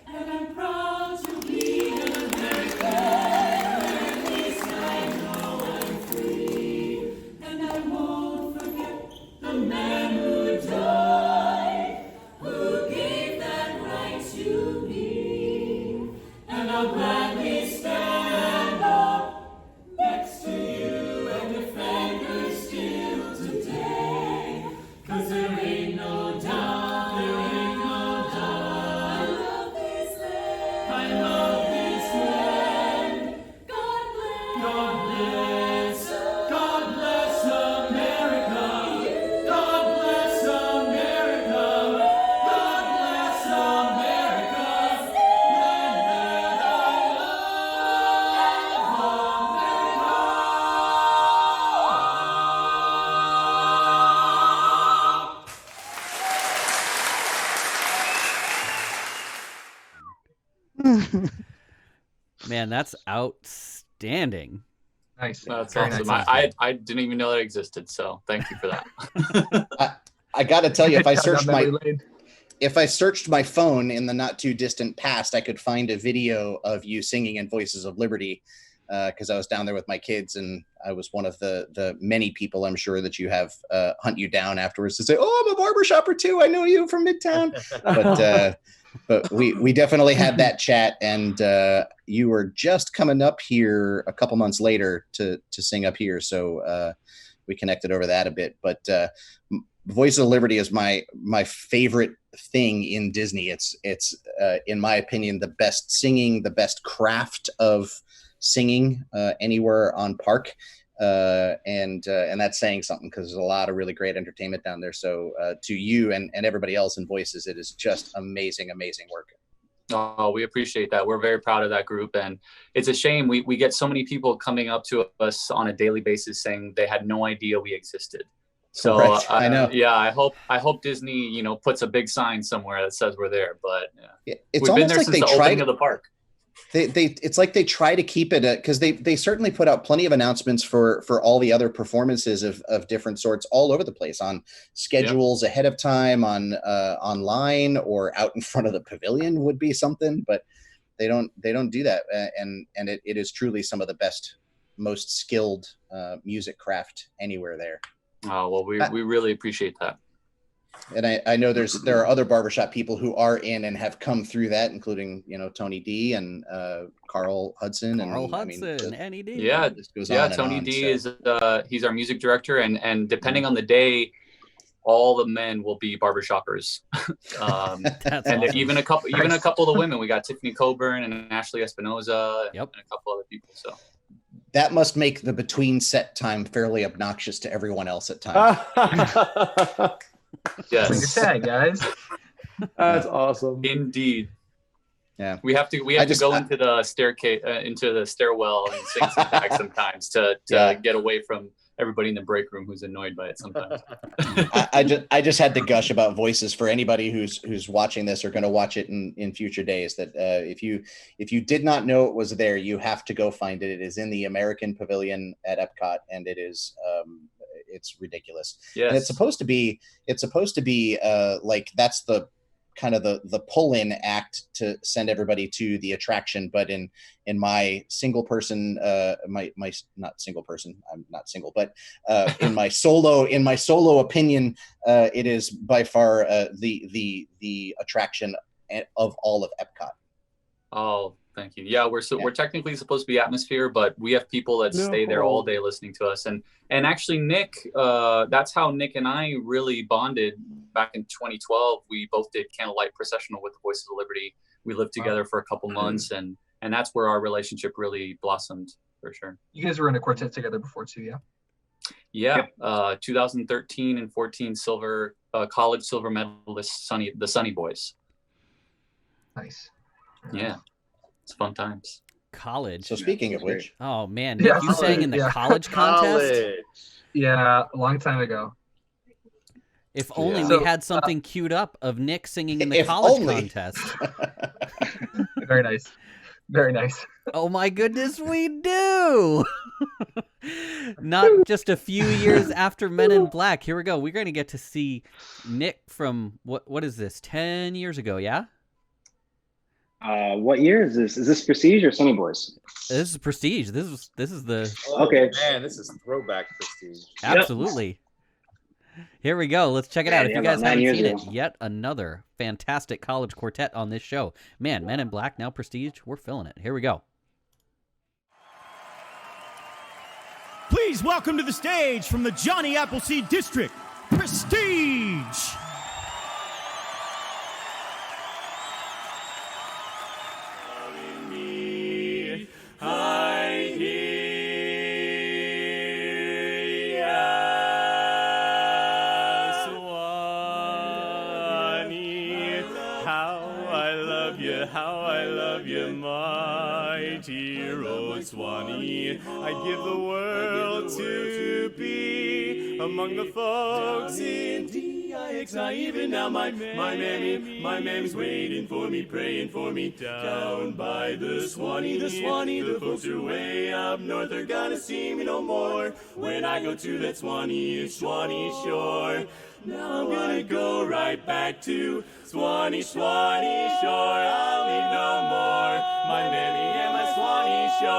And I'm proud to be an American. At least I know I'm free, and I won't forget the man who died, who gave that right to me, and I'll gladly stand up next to you and defend her still today, 'cause there ain't no doubt, there ain't no doubt. I love this land, I love this land. God bless, God bless America. God bless America. God bless America's land that I Man, that's outstanding. Nice. That's Very awesome. nice. I didn't even know that existed, so thank you for that. I got to tell you, if I Down searched memory my lane. if I searched my phone in the not too distant past, I could find a video of you singing in Voices of Liberty, because I was down there with my kids, and I was one of the many people, I'm sure, that you have hunt you down afterwards to say, "Oh, I'm a barbershopper too. I know you from Midtown." But we definitely had that chat, and you were just coming up here a couple months later to sing up here, so we connected over that a bit. But Voice of Liberty is my favorite thing in Disney. It's in my opinion the best singing, the best craft of singing anywhere on park, and that's saying something, because there's a lot of really great entertainment down there. So to you and everybody else in Voices, it is just amazing work. Oh, we appreciate that. We're very proud of that group, and it's a shame we get so many people coming up to us on a daily basis saying they had no idea we existed. So Correct. I know. Yeah, I hope Disney, puts a big sign somewhere that says we're there. But It's we've been almost there like since they the tried opening of the park. It's like they try to keep it, because they certainly put out plenty of announcements for all the other performances of different sorts all over the place, on schedules ahead of time, on online, or out in front of the pavilion would be something, but they don't do that, and it is truly some of the best, most skilled music craft anywhere there. Oh, well, we really appreciate that. And I know there are other barbershop people who are in and have come through that, including Tony D and Carl Hudson. Annie D. Yeah, Tony D is he's our music director, and depending on the day, all the men will be barbershoppers. That's and awesome. even a couple of the women. We got Tiffany Coburn and Ashley Espinoza, and a couple other people. So that must make the between set time fairly obnoxious to everyone else at times. Yes. Bring your tag, guys. That's awesome. Indeed. Yeah. We have to go into the staircase, into the stairwell, and sing some tags sometimes to get away from everybody in the break room who's annoyed by it sometimes. I just had to gush about Voices for anybody who's watching this or going to watch it in future days, that if you did not know it was there, you have to go find it. It is in the American Pavilion at Epcot, and it is it's ridiculous. Yes. And it's supposed to be like that's the kind of the pull-in act to send everybody to the attraction, but in my single person my not single person, I'm not single, but in my solo opinion, it is by far the attraction of all of Epcot. Oh, thank you. Yeah, we're technically supposed to be Atmosphere, but we have people that stay there all day listening to us. And actually, Nick, that's how Nick and I really bonded back in 2012. We both did Candlelight Processional with the Voices of Liberty. We lived together for a couple months, and that's where our relationship really blossomed, for sure. You guys were in a quartet together before too, yeah? Yeah, 2013 and 14 college silver medalist, the Sunny Boys. Nice. Yeah, it's fun times. College. So speaking of which, oh man, Nick, you sang in the college contest? Yeah, a long time ago. If only we had something queued up of Nick singing in the college contest. Very nice. Very nice. Oh my goodness, we do. Not just a few years after Men in Black. Here we go. We're going to get to see Nick from what is this? 10 years ago, yeah? What year is this? Is this Prestige or Sunny Boys? This is Prestige. This is the Okay, man, this is throwback Prestige. Absolutely. Here we go. Let's check it out. If you guys haven't seen it, yet another fantastic college quartet on this show. Man, Men in Black, now Prestige, we're feeling it. Here we go. Please welcome to the stage from the Johnny Appleseed District, Prestige. I hear Swanee, how I love you, mighty Rose Swanee. I'd give the world to be among the folks in even now my mammy's waiting for me, praying for me. Down by the Swanee, the folks who are way up north are gonna see me no more. When I go to that Swanee shore. Now I'm gonna go right back to Swanee shore. I'll leave no more my mammy and my Swanee shore.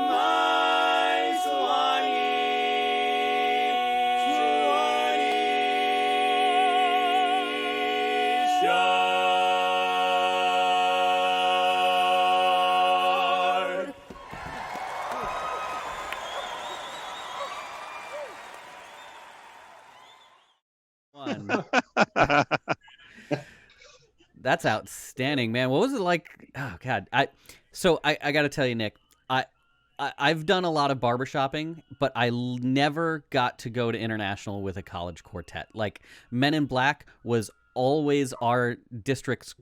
My Swanee shore. That's outstanding, man. What was it like? Oh God, I got to tell you, Nick, I've done a lot of barbershopping, but I never got to go to international with a college quartet. Like Men in Black was always our district's,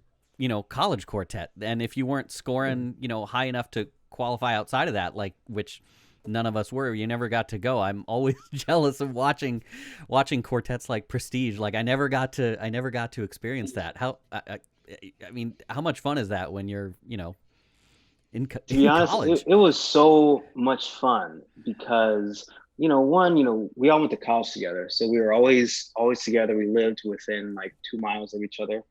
college quartet, and if you weren't scoring, high enough to qualify outside of that, like which none of us were, you never got to go. I'm always jealous of watching quartets like Prestige. Like I never got to experience that. How I mean, how much fun is that when you're in To be honest, college? it was so much fun because we all went to college together, so we were always together. We lived within like 2 miles of each other,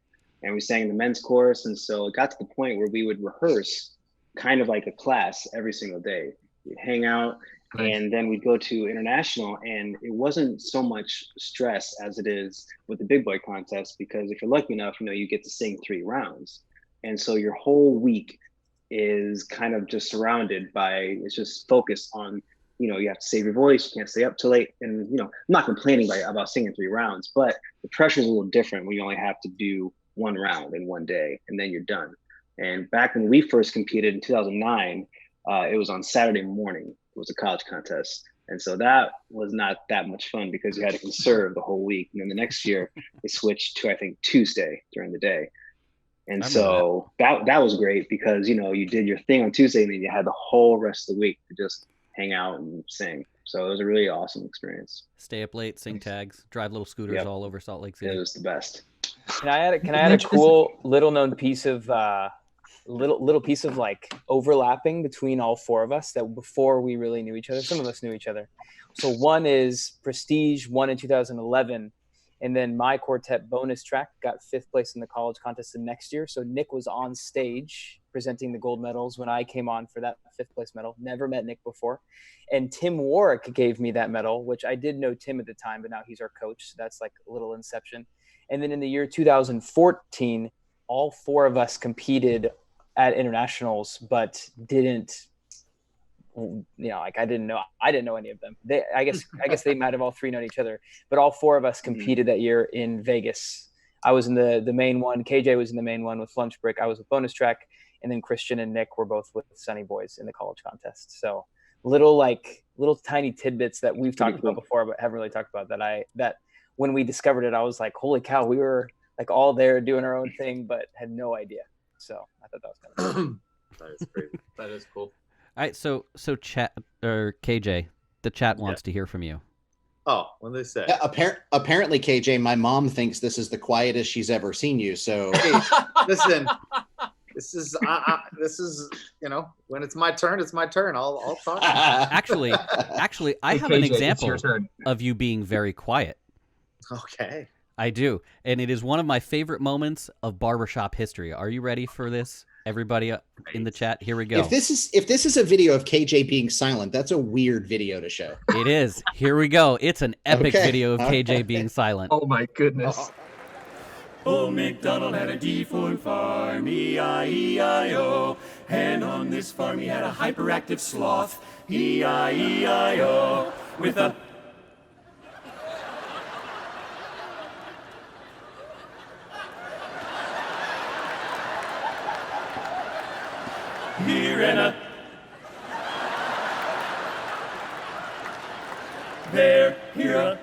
and we sang the men's chorus, and so it got to the point where we would rehearse kind of like a class every single day. We'd hang out, and then we'd go to international, and it wasn't so much stress as it is with the big boy contest, because if you're lucky enough, you get to sing 3 rounds, and so your whole week is kind of just surrounded by, it's just focused on, you have to save your voice, you can't stay up too late, and I'm not complaining about singing 3 rounds, but the pressure is a little different when you only have to do 1 round in 1 day, and then you're done. And back when we first competed in 2009, it was on Saturday morning. It was a college contest. And so that was not that much fun because you had to conserve the whole week. And then the next year they switched to, I think, Tuesday during the day. And so that was great because, you did your thing on Tuesday and then you had the whole rest of the week to just hang out and sing. So it was a really awesome experience. Stay up late, sing tags, drive little scooters all over Salt Lake City. It was the best. Can I add a cool little known piece of little piece of like overlapping between all 4 of us that before we really knew each other, some of us knew each other. So one is Prestige won in 2011, and then my quartet Bonus Track got 5th place in the college contest the next year. So Nick was on stage presenting the gold medals when I came on for that 5th place medal. Never met Nick before. And Tim Warwick gave me that medal, which I did know Tim at the time, but now he's our coach. So that's like a little inception. And then in the year 2014, all 4 of us competed at internationals, but didn't, I didn't know any of them. I guess they might have all 3 known each other, but all 4 of us competed that year in Vegas. I was in the main one. KJ was in the main one with Lunch Break. I was with Bonus Track, and then Christian and Nick were both with Sunny Boys in the college contest. So little tiny tidbits that we've talked about before, but haven't really talked about that when we discovered it, I was like, holy cow, we were like all there doing our own thing, but had no idea. So I thought that was kind of cool. That is great. That is cool. All right, so chat or KJ, the chat wants to hear from you. Oh, what did they say? Yeah, apparently, KJ, my mom thinks this is the quietest she's ever seen you. So hey, listen, this is when it's my turn, it's my turn. I'll talk. Actually, I have an example of you being very quiet. Okay. I do, and it is one of my favorite moments of barbershop history. Are you ready for this, everybody in the chat? Here we go. If this is a video of KJ being silent, that's a weird video to show. It is. Here we go. It's an epic video of KJ being silent. Oh my goodness. Old MacDonald had a deformed farm, E-I-E-I-O. And on this farm he had a hyperactive sloth, E-I-E-I-O. With a here and a there, here a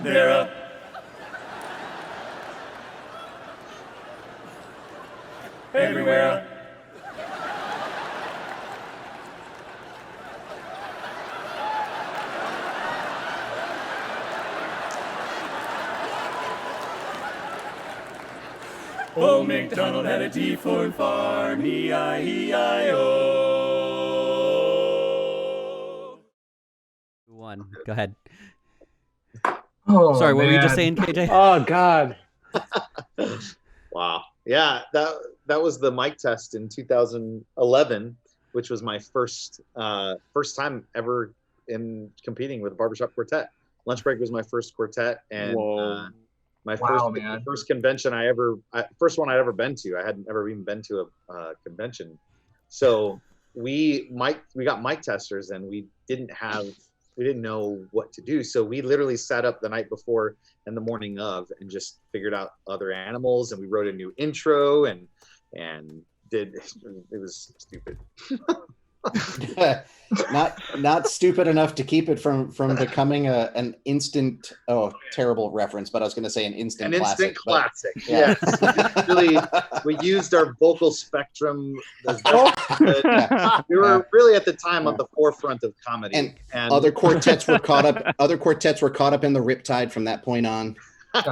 there a everywhere. Old MacDonald had a deformed farm, E-I-E-I-O. One. Go ahead. Oh, Sorry, what were you just man. saying, KJ? Oh God. Wow. Yeah, that was the mic test in 2011, which was my first time ever in competing with a barbershop quartet. Lunch Break was my first quartet, and my first convention first one I'd ever been to. I hadn't ever even been to a convention. So we got mic testers, and we didn't know what to do. So we literally sat up the night before and the morning of and just figured out other animals, and we wrote a new intro and it was stupid. not stupid enough to keep it from becoming an instant terrible reference, but I was going to say an instant classic. Yeah. Really, we used our vocal spectrum as best we could. We were really at the time on the forefront of comedy, and other quartets were caught up in the riptide from that point on.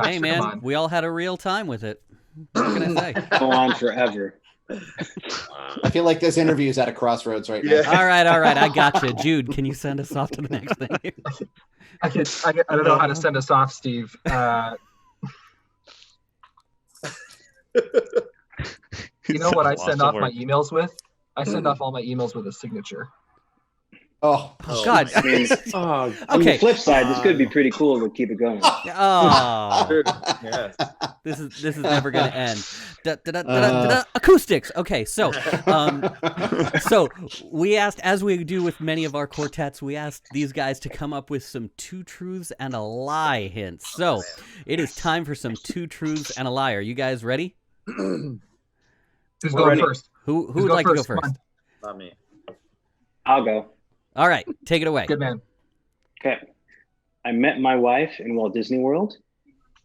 Hey man, we all had a real time with it. What can I say? Go on forever. I feel like this interview is at a crossroads right now. All right. I got you. Jude, can you send us off to the next thing? I don't know how to send us off, Steve. You know what I send off my emails with? I send off all my emails with a signature. Oh God. I mean, on the flip side, this could be pretty cool to keep it going. Oh, yeah. This is never gonna end. Acoustics. Okay, so we asked, as we do with many of our quartets, we asked these guys to come up with some 2 truths and a lie hints. So it is time for some 2 truths and a lie. Are you guys ready? Who's going first? Who would like to go first? Not me. I'll go. All right, take it away. Good man. Okay. I met my wife in Walt Disney World.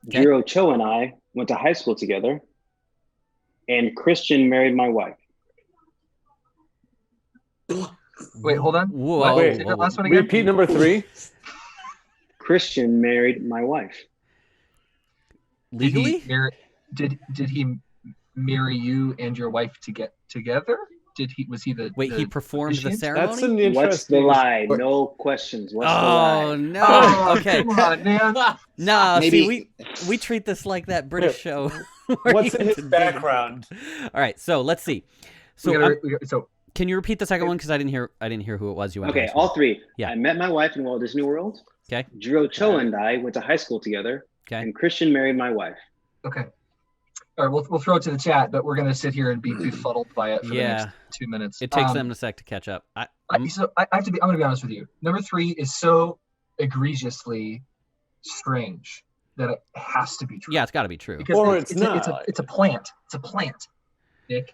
Jiro Cho and I went to high school together. And Christian married my wife. Wait, hold on. Whoa. Wait, Say that last one again. repeat number 3. Christian married my wife. Legally? Did he marry you and your wife to get together? Was he the he performed the officiant? ceremony? That's an What's the interesting. lie? No questions. What's the Oh lie? no! Oh, Okay, come on, man. no. Maybe- See, we treat this like that British show. where What's you in have his to dig background? All right, so let's see. So, So can you repeat the second one because I didn't hear who it was you went to Okay, high school all 3. Yeah. I met my wife in Walt Disney World. Okay. Jiro Cho and I went to high school together. Okay. And Christian married my wife. okay. All right, we'll throw it to the chat, but we're gonna sit here and be befuddled by it for the Yeah. next 2 minutes. It takes them a sec to catch up. I'm gonna be honest with you. Number 3 is so egregiously strange that it has to be true. Yeah, it's got to be true. Because Or it's it's a plant. It's a plant. Nick,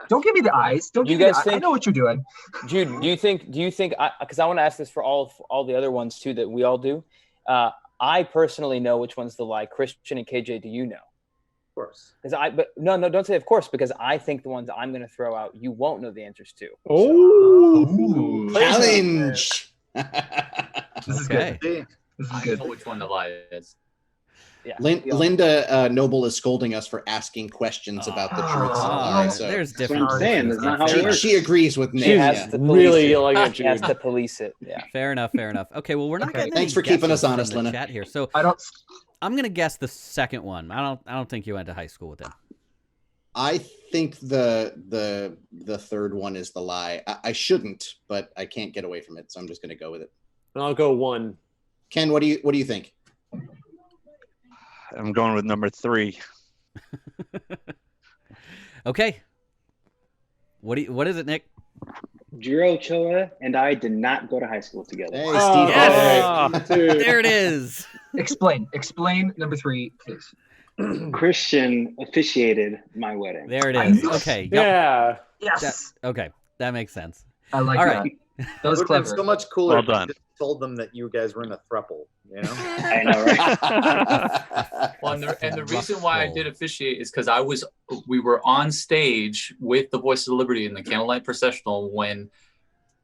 don't give me the eyes. Don't You give me guys the I know what you're doing. Jude, do you think, because I want to ask this for all the other ones too that we all do. I personally know which one's the lie. Christian and KJ, do you know? Of course. But no, don't say of course, because I think the ones I'm going to throw out, you won't know the answers to. Oh, Challenge. This is Okay. good. This is I good. know which one the lie is. Yeah. Linda Noble is scolding us for asking questions about the truths and lies. So There's That's what different. I'm saying. That's not how it works. she agrees with Nick. She has yeah. to police really it. yelling at She has Jude. to police it. Yeah. Fair enough. Okay, well we're not Okay. getting. Thanks any for keeping guesses us honest, from the Linda. Chat here, so I don't. I'm gonna guess the second one. I don't think you went to high school with them. I think the third one is the lie. I shouldn't, but I can't get away from it, so I'm just going to go with it. I'll go 1. Ken, what do you think? I'm going with number 3. Okay. What is it, Nick? Jiro Choa and I did not go to high school together. Hey, Oh, Steve. Yes! dude. There it is. Explain number 3, please. Christian officiated my wedding. There it is. Okay. Yep. Yeah. Yes. Okay. That makes sense. I like All that. right. That was It would've been clever. so much cooler Well if you done. just told them that you guys were in a throuple, you know? I know, right? Well, and the reason why I did officiate is because we were on stage with the Voices of Liberty in the Candlelight Processional when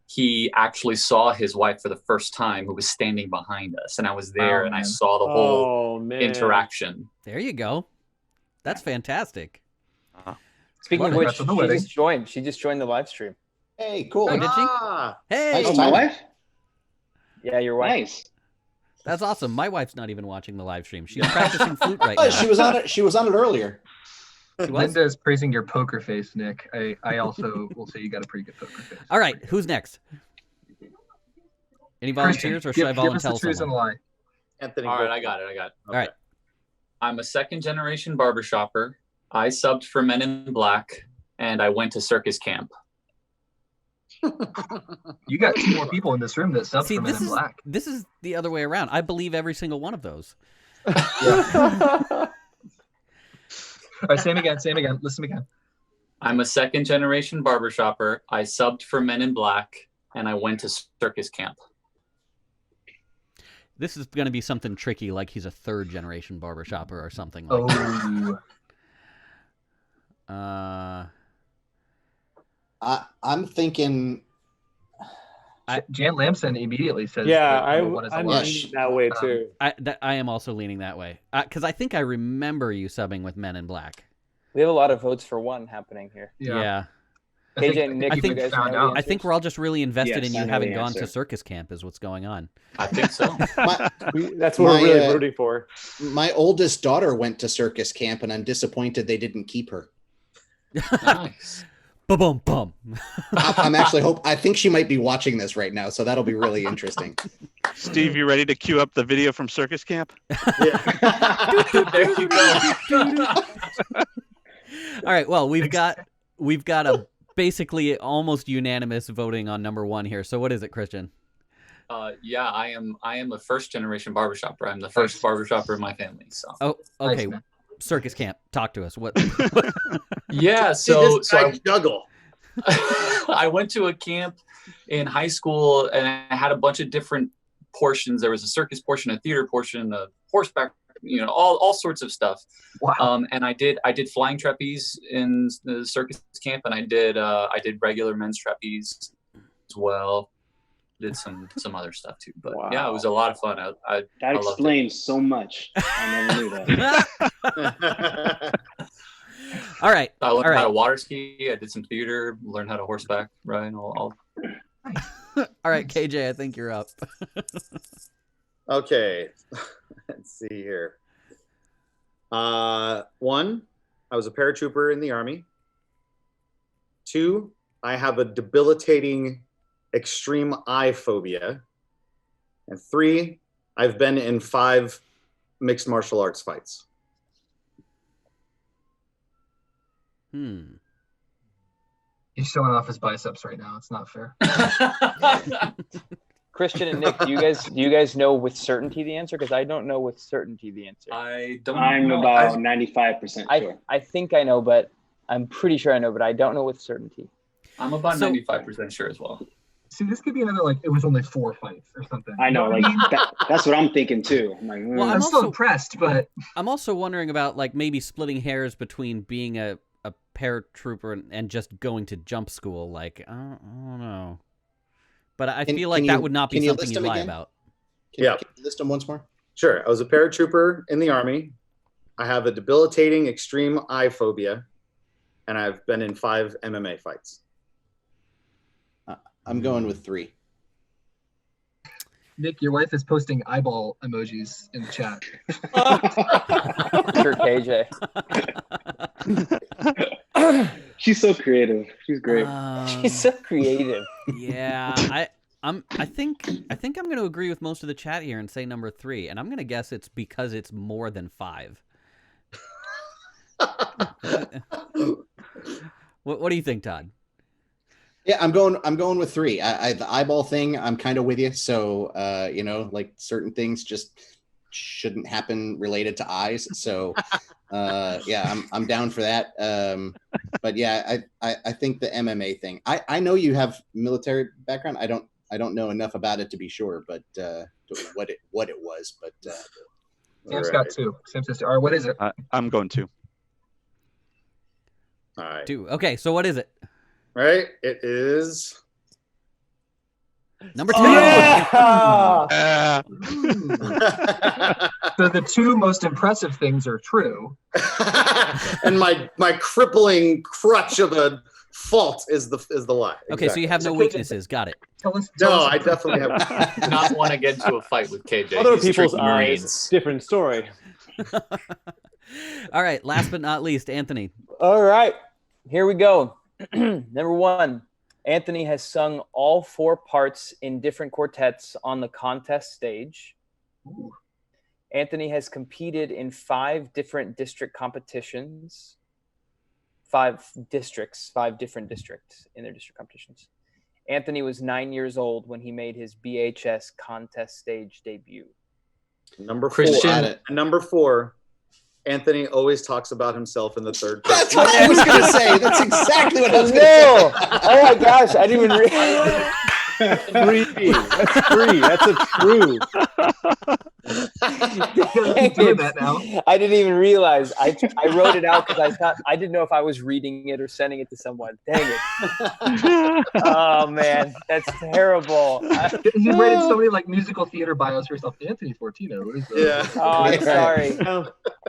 he actually saw his wife for the first time, who was standing behind us, and I was there and I saw the whole Oh, man. interaction. There you go. That's fantastic. Speaking of Love it. which, she just joined. She just joined the live stream. Hey, cool. Oh, did she? Hey. Nice timing. Yeah, your wife. Nice. That's awesome. My wife's not even watching the live stream. She's practicing flute right now. She was on it. She was on it earlier. Linda is praising your poker face, Nick. I also will say you got a pretty good poker face. All right, who's next? Any volunteers, or should I volunteer Give us the truth and someone? lie. Anthony. All right, I got it. All right. I'm a second generation barbershopper. I subbed for Men in Black, and I went to circus camp. You got 2 more people in this room that subbed See, for Men in Black. this is the other way around. I believe every single one of those. All right, same again. Listen again. I'm a second generation barbershopper. I subbed for Men in Black, and I went to circus camp. This is going to be something tricky, like he's a third generation barbershopper or something like that. I'm thinking. Jan Lamson immediately says. Yeah, I'm leaning that way too. I am also leaning that way because I think I remember you subbing with Men in Black. We have a lot of votes for one happening here. Yeah. KJ and Nick, you guys know the I think we're all just really invested Yes, in I you know having the gone answer. to circus camp is what's going on. I think so. That's what we're really rooting for. My oldest daughter went to circus camp, and I'm disappointed they didn't keep her. Nice. Ba-bum bum. I'm actually I think she might be watching this right now, so that'll be really interesting. Steve, you ready to cue up the video from circus camp? There you go. All right. Well, we've got a basically almost unanimous voting on number 1 here. So what is it, Christian? Yeah, I am a first generation barbershopper. I'm the first barbershopper in my family. So. Oh, okay. Nice, circus camp. Talk to us. What? Yeah, so I juggle. I went to a camp in high school, and I had a bunch of different portions. There was a circus portion, a theater portion, a horseback, all sorts of stuff. Wow. And I did flying trapeze in the circus camp, and I did regular men's trapeze as well. Did some other stuff too, but yeah, it was a lot of fun. I That loved it. explains so much. I never knew that. I learned how to water ski. I did some theater. Learned how to horseback ride. All. All right, KJ, I think you're up. Okay, let's see here. 1, I was a paratrooper in the Army. 2, I have a debilitating extreme eye phobia. And 3, I've been in 5 mixed martial arts fights. He's showing off his biceps right now. It's not fair. Christian and Nick, do you guys know with certainty the answer? Because I don't know with certainty the answer. I don't. I'm about 95% sure. I think I know, but I'm pretty sure I know, but I don't know with certainty. I'm about 95% sure as well. See, this could be another it was only 4 fights or something. I know, You what I mean? that's what I'm thinking too. I'm like, Well, I'm still impressed, but I'm also wondering about maybe splitting hairs between being a paratrooper and just going to jump school. I don't know, but I feel like that would not be something you lie about. Can you list them once more? Sure. I was a paratrooper in the Army. I have a debilitating extreme eye phobia, and I've been in 5 MMA fights. I'm going with 3. Nick, your wife is posting eyeball emojis in the chat. Sure, KJ. She's so creative. She's great. She's so creative. Yeah, I think I'm going to agree with most of the chat here and say number 3, and I'm going to guess it's because it's more than 5. What do you think, Todd? Yeah, I'm going with 3. The eyeball thing, I'm kind of with you. So, certain things just shouldn't happen related to eyes. So, yeah, I'm down for that. But yeah, I think the MMA thing. I know you have military background. I don't know enough about it to be sure, but what it was. But Sam's got 2. Sam says, "All right, what is it?" I'm going 2. All right. 2. Okay, so what is it? Right, it is number 2. So So the two most impressive things are true. And my crippling crutch of a fault is the lie. Okay, so you have no KJ, weaknesses. Got it. Tell us. No, I definitely have. Do not want to get into a fight with KJ. Other He's people's tricking eyes, Marines. different story. All right, last but not least, Anthony. All right, here we go. Number one, Anthony has sung all 4 parts in different quartets on the contest stage. Ooh. Anthony has competed in 5 different district competitions. 5 different districts in their district competitions. Anthony was 9 years old when he made his BHS contest stage debut. Number 4. Christian. Number 4. Anthony always talks about himself in the third person. That's what I was going to say. That's exactly what I was going to No! say. Oh my gosh, I didn't even realize. 3. That's 3. That's a true. Keep doing that now. I didn't even realize. I wrote it out because I didn't know if I was reading it or sending it to someone. Dang it. Oh man, that's terrible. You rated so many like musical theater bios for yourself. Anthony Fortino. What is that? Yeah. Oh, I'm Right. sorry.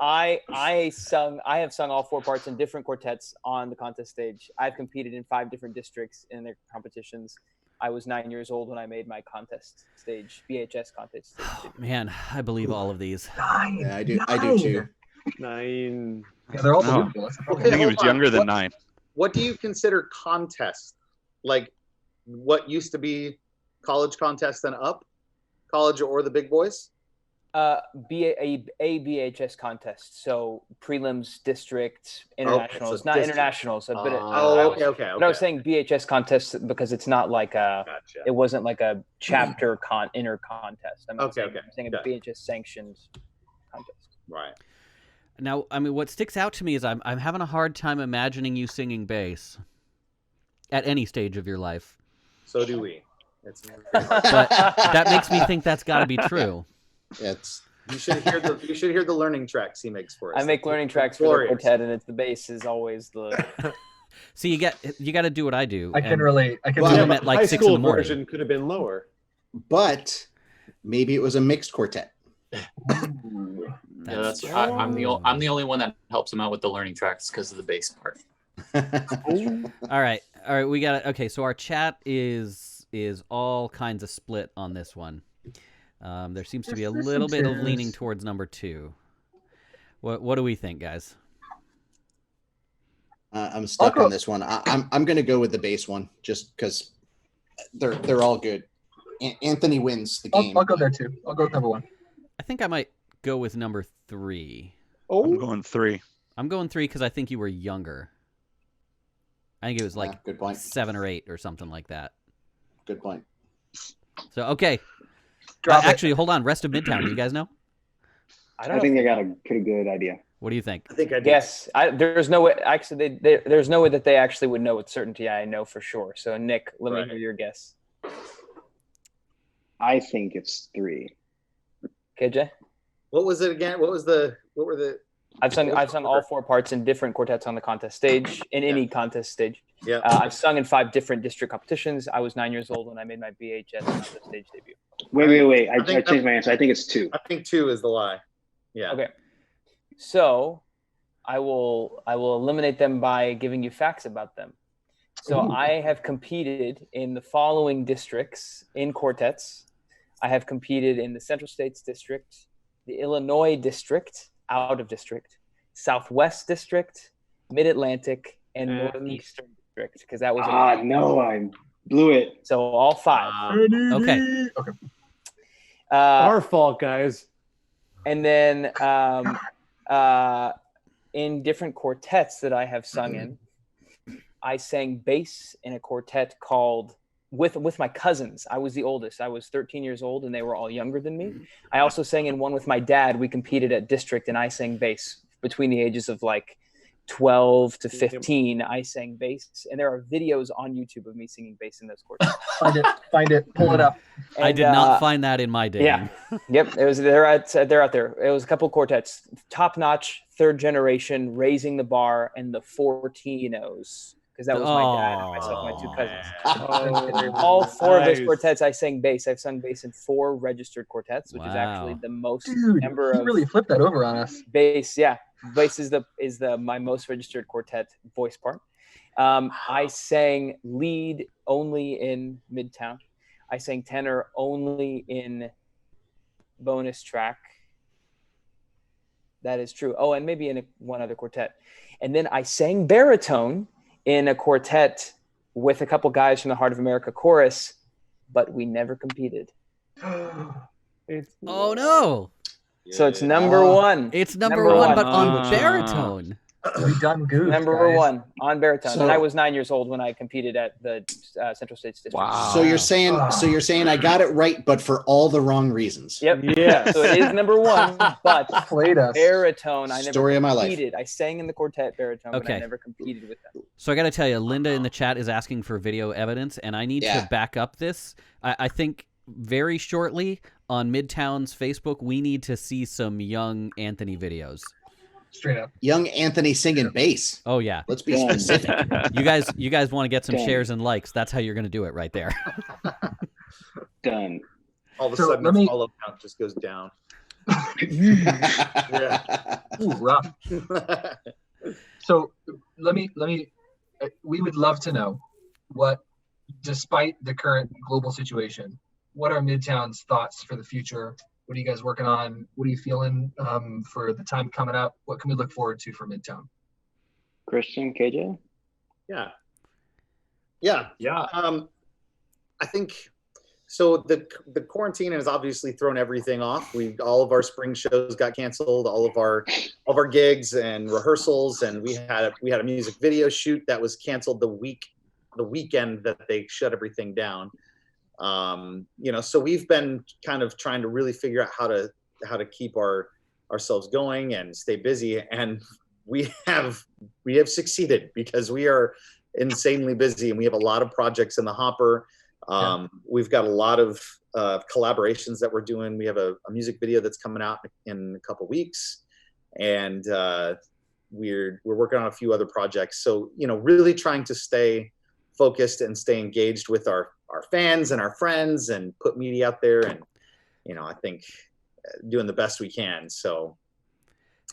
I have sung all 4 parts in different quartets on the contest stage. I've competed in 5 different districts in their competitions. I was 9 years old when I made my contest stage, BHS contest stage. Man, I believe all of these. Yeah, I do too. 9. Yeah, they're all No. believable. That's the I problem. think he was hold on. younger than What- 9. What do you consider contest? Like what used to be college contest and up? College or the big boys? A BHS contest, so prelims, district, internationals, so not district. internationals. But Okay. But I was saying BHS contest because it's not like a. Gotcha. It wasn't like a chapter inner contest. I'm Okay, saying a got it. BHS sanctioned contest. Right. Now, I mean, what sticks out to me is I'm having a hard time imagining you singing bass at any stage of your life. So do we. But that makes me think that's got to be true. It's You should hear the learning tracks he makes for us. I make learning tracks for the Glorious. quartet, and it's the bass is always the. So you got to do what I do. I can and relate. I can do Well, them relate. at like high 6 in school the morning. version could have been lower. but maybe it was a mixed quartet. Yeah, that's I'm the only one that helps him out with the learning tracks because of the bass part. All right, we got it. Okay, so our chat is all kinds of split on this one. There seems to be a little bit of leaning towards number 2. What do we think, guys? I'm stuck on this one. I'm going to go with the bass one just because they're all good. Anthony wins the game. I'll go there too. I'll go with number 1. I think I might go with number 3. I'm going 3. I'm going 3 because I think you were younger. I think it was like good point. 7 or 8 or something like that. Good point. So okay. Drop it. Actually, hold on. Rest of Midtown. Do you guys know? I think I got a pretty good idea. What do you think? I think I do. Yes, there's no way. Actually, there's no way that they actually would know with certainty. I know for sure. So, Nick, let me hear your guess. I think it's 3. KJ, What was it again? What were the? I've sung all 4 parts in different quartets on the contest stage, in any contest stage. Yeah. I've sung in 5 different district competitions. I was 9 years old when I made my BHS contest stage debut. Wait. I changed my answer. I think it's 2. I think 2 is the lie. Yeah. Okay. So I will eliminate them by giving you facts about them. So I have competed in the following districts in quartets. I have competed in the Central States District, the Illinois District, out of district, Southwest District, Mid-Atlantic, and Northeastern District, because that was no, I blew it. So all 5. Okay. Our fault, guys. And then in different quartets that I have sung in, I sang bass in a quartet called with my cousins. I was the oldest. I was 13 years old, and they were all younger than me. I also sang in one with my dad. We competed at district, and I sang bass between the ages of like 12 to 15. I sang bass, and there are videos on YouTube of me singing bass in those quartets. Find it, pull it up. I did not find that in my day. Yeah, yep. They're out there. It was a couple quartets, top notch, third generation, raising the bar, and the Fortinos. because that was my dad and myself, and my 2 cousins. All 4 of those quartets, I sang bass. I've sung bass in 4 registered quartets, which is actually the most number of. Really flipped that over on us. Bass, yeah. Bass is my most registered quartet voice part. I sang lead only in Midtown. I sang tenor only in bonus track. That is true. Oh, and maybe in one other quartet. And then I sang baritone in a quartet with a couple guys from the Heart of America chorus, but we never competed. Oh no! So it's number 1. It's number one, but on baritone. We done goofed, Number guys. 1 on baritone, So- and I was 9 years old when I competed at the Central States District. So you're saying I got it right, but for all the wrong reasons. Yep. Yeah. So it is number 1, but Played us. baritone, I never Story of my life. competed. I sang in the quartet baritone, but Okay. I never competed with them. So I got to tell you, Linda in the chat is asking for video evidence, and I need to back up this. I think very shortly on Midtown's Facebook, we need to see some young Anthony videos. Straight up. Young Anthony singing bass. Oh yeah. Let's be specific. You guys want to get some Done. shares and likes. That's how you're going to do it right there. Done. All of a So sudden, let the me- follow count just goes down. Ooh, rough. So let me. We would love to know what, despite the current global situation, what are Midtown's thoughts for the future? What are you guys working on? What are you feeling for the time coming up? What can we look forward to for Midtown? Christian, KJ? Yeah. I think so. The quarantine has obviously thrown everything off. All of our spring shows got canceled. All of our gigs and rehearsals, and we had a music video shoot that was canceled the weekend that they shut everything down. So we've been kind of trying to really figure out how to keep ourselves going and stay busy, and we have succeeded because we are insanely busy and we have a lot of projects in the hopper. We've got a lot of collaborations that we're doing. We have a music video that's coming out in a couple weeks, and we're working on a few other projects. So really trying to stay focused and stay engaged with our fans and our friends and put media out there, and I think doing the best we can. So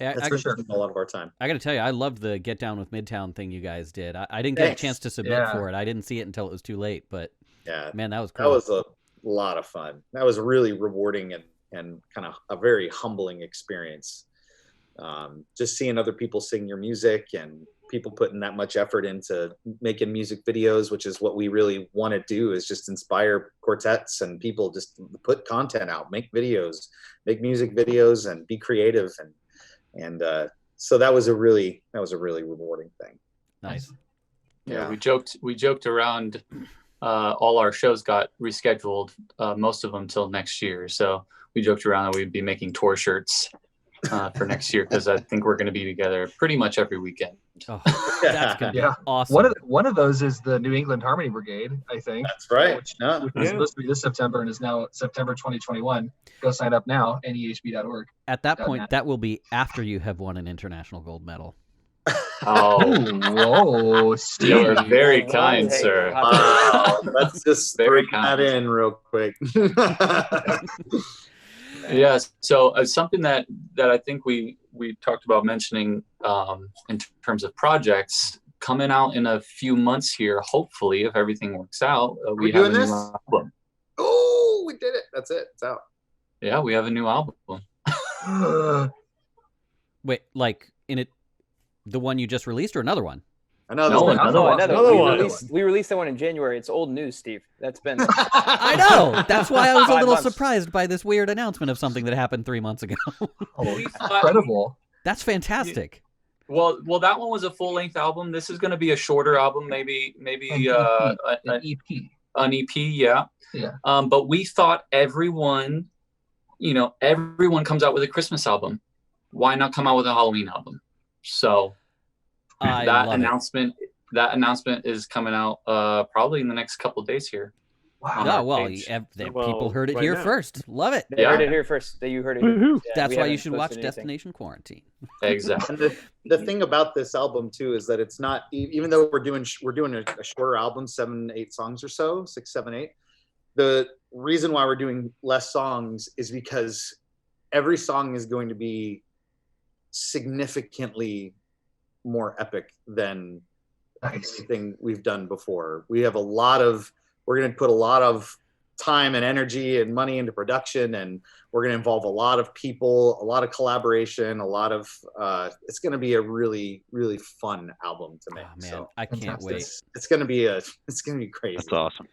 Yeah, that's for sure a lot of our time. I got to tell you, I loved the Get Down with Midtown thing you guys did. I didn't get a chance to submit for it. I didn't see it until it was too late, but yeah, man, that was cool. That was a lot of fun. That was really rewarding and kind of a very humbling experience. Just seeing other people sing your music and people putting that much effort into making music videos, which is what we really want to do, is just inspire quartets and people just put content out, make videos, make music videos, and be creative. And so that was a really rewarding thing. Nice. Yeah, we joked around. All our shows got rescheduled, most of them till next year. So we joked around that we'd be making tour shirts for next year, because I think we're going to be together pretty much every weekend. Oh, that's gonna be awesome. One of those is the New England Harmony Brigade, I think. That's right. Which was supposed to be this September and is now September 2021. Go sign up now, nehb.org. At that point, that will be after you have won an international gold medal. Whoa, Steve. You're very kind, sir. Wow, let's just Very bring that in real quick. Yes. So something that I think we talked about mentioning in terms of projects coming out in a few months here, hopefully, if everything works out, we have doing a this? new album. Oh, we did it. That's it. It's out. Yeah, we have a new album. Wait, like in it, the one you just released or another one? Another one. We released that one in January. It's old news, Steve. That's been. I know. That's why I was a 5 little months. surprised by this weird announcement of something that happened 3 months ago. Incredible. That's fantastic. Well, that one was a full-length album. This is going to be a shorter album, maybe an EP. An EP, yeah. Yeah. But we thought everyone comes out with a Christmas album. Why not come out with a Halloween album? So that announcement is coming out probably in the next couple of days here. Wow. Oh, well, page. people heard it right here now. first. Love it. They heard it here first. You heard it here Woohoo. first. Yeah, That's we why you haven't should watch posted anything. Destination Quarantine. Exactly. And the thing about this album too is that it's not, even though we're doing a shorter album, 7, 8 songs or so, 6, 7, 8. The reason why we're doing less songs is because every song is going to be significantly more epic than anything we've done before. We're going to put a lot of time and energy and money into production, and we're going to involve a lot of people, a lot of collaboration, it's going to be a really, really fun album to make. Oh, man, so I can't wait. it's going to be crazy. That's awesome.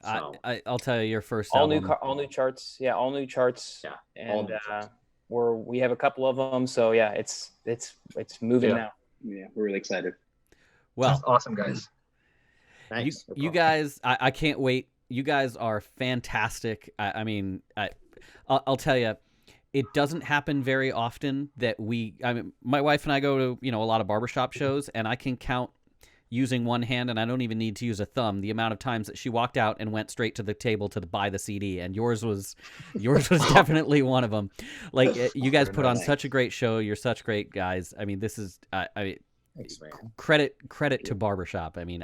So, I'll tell you, your first all album. all new charts. Yeah, all new charts. Yeah, all and new charts. we have a couple of them. So yeah, it's moving now. Yeah, we're really excited. Well, That's awesome, guys. Thanks. You guys, I can't wait. You guys are fantastic. I'll tell you, it doesn't happen very often that my wife and I go to, a lot of barbershop shows, and I can count using one hand, and I don't even need to use a thumb, the amount of times that she walked out and went straight to the table to buy the CD, and yours was definitely one of them. Like, you guys put on such a great show. You're such great guys. I mean, this is Thanks, man. credit to Barbershop. I mean,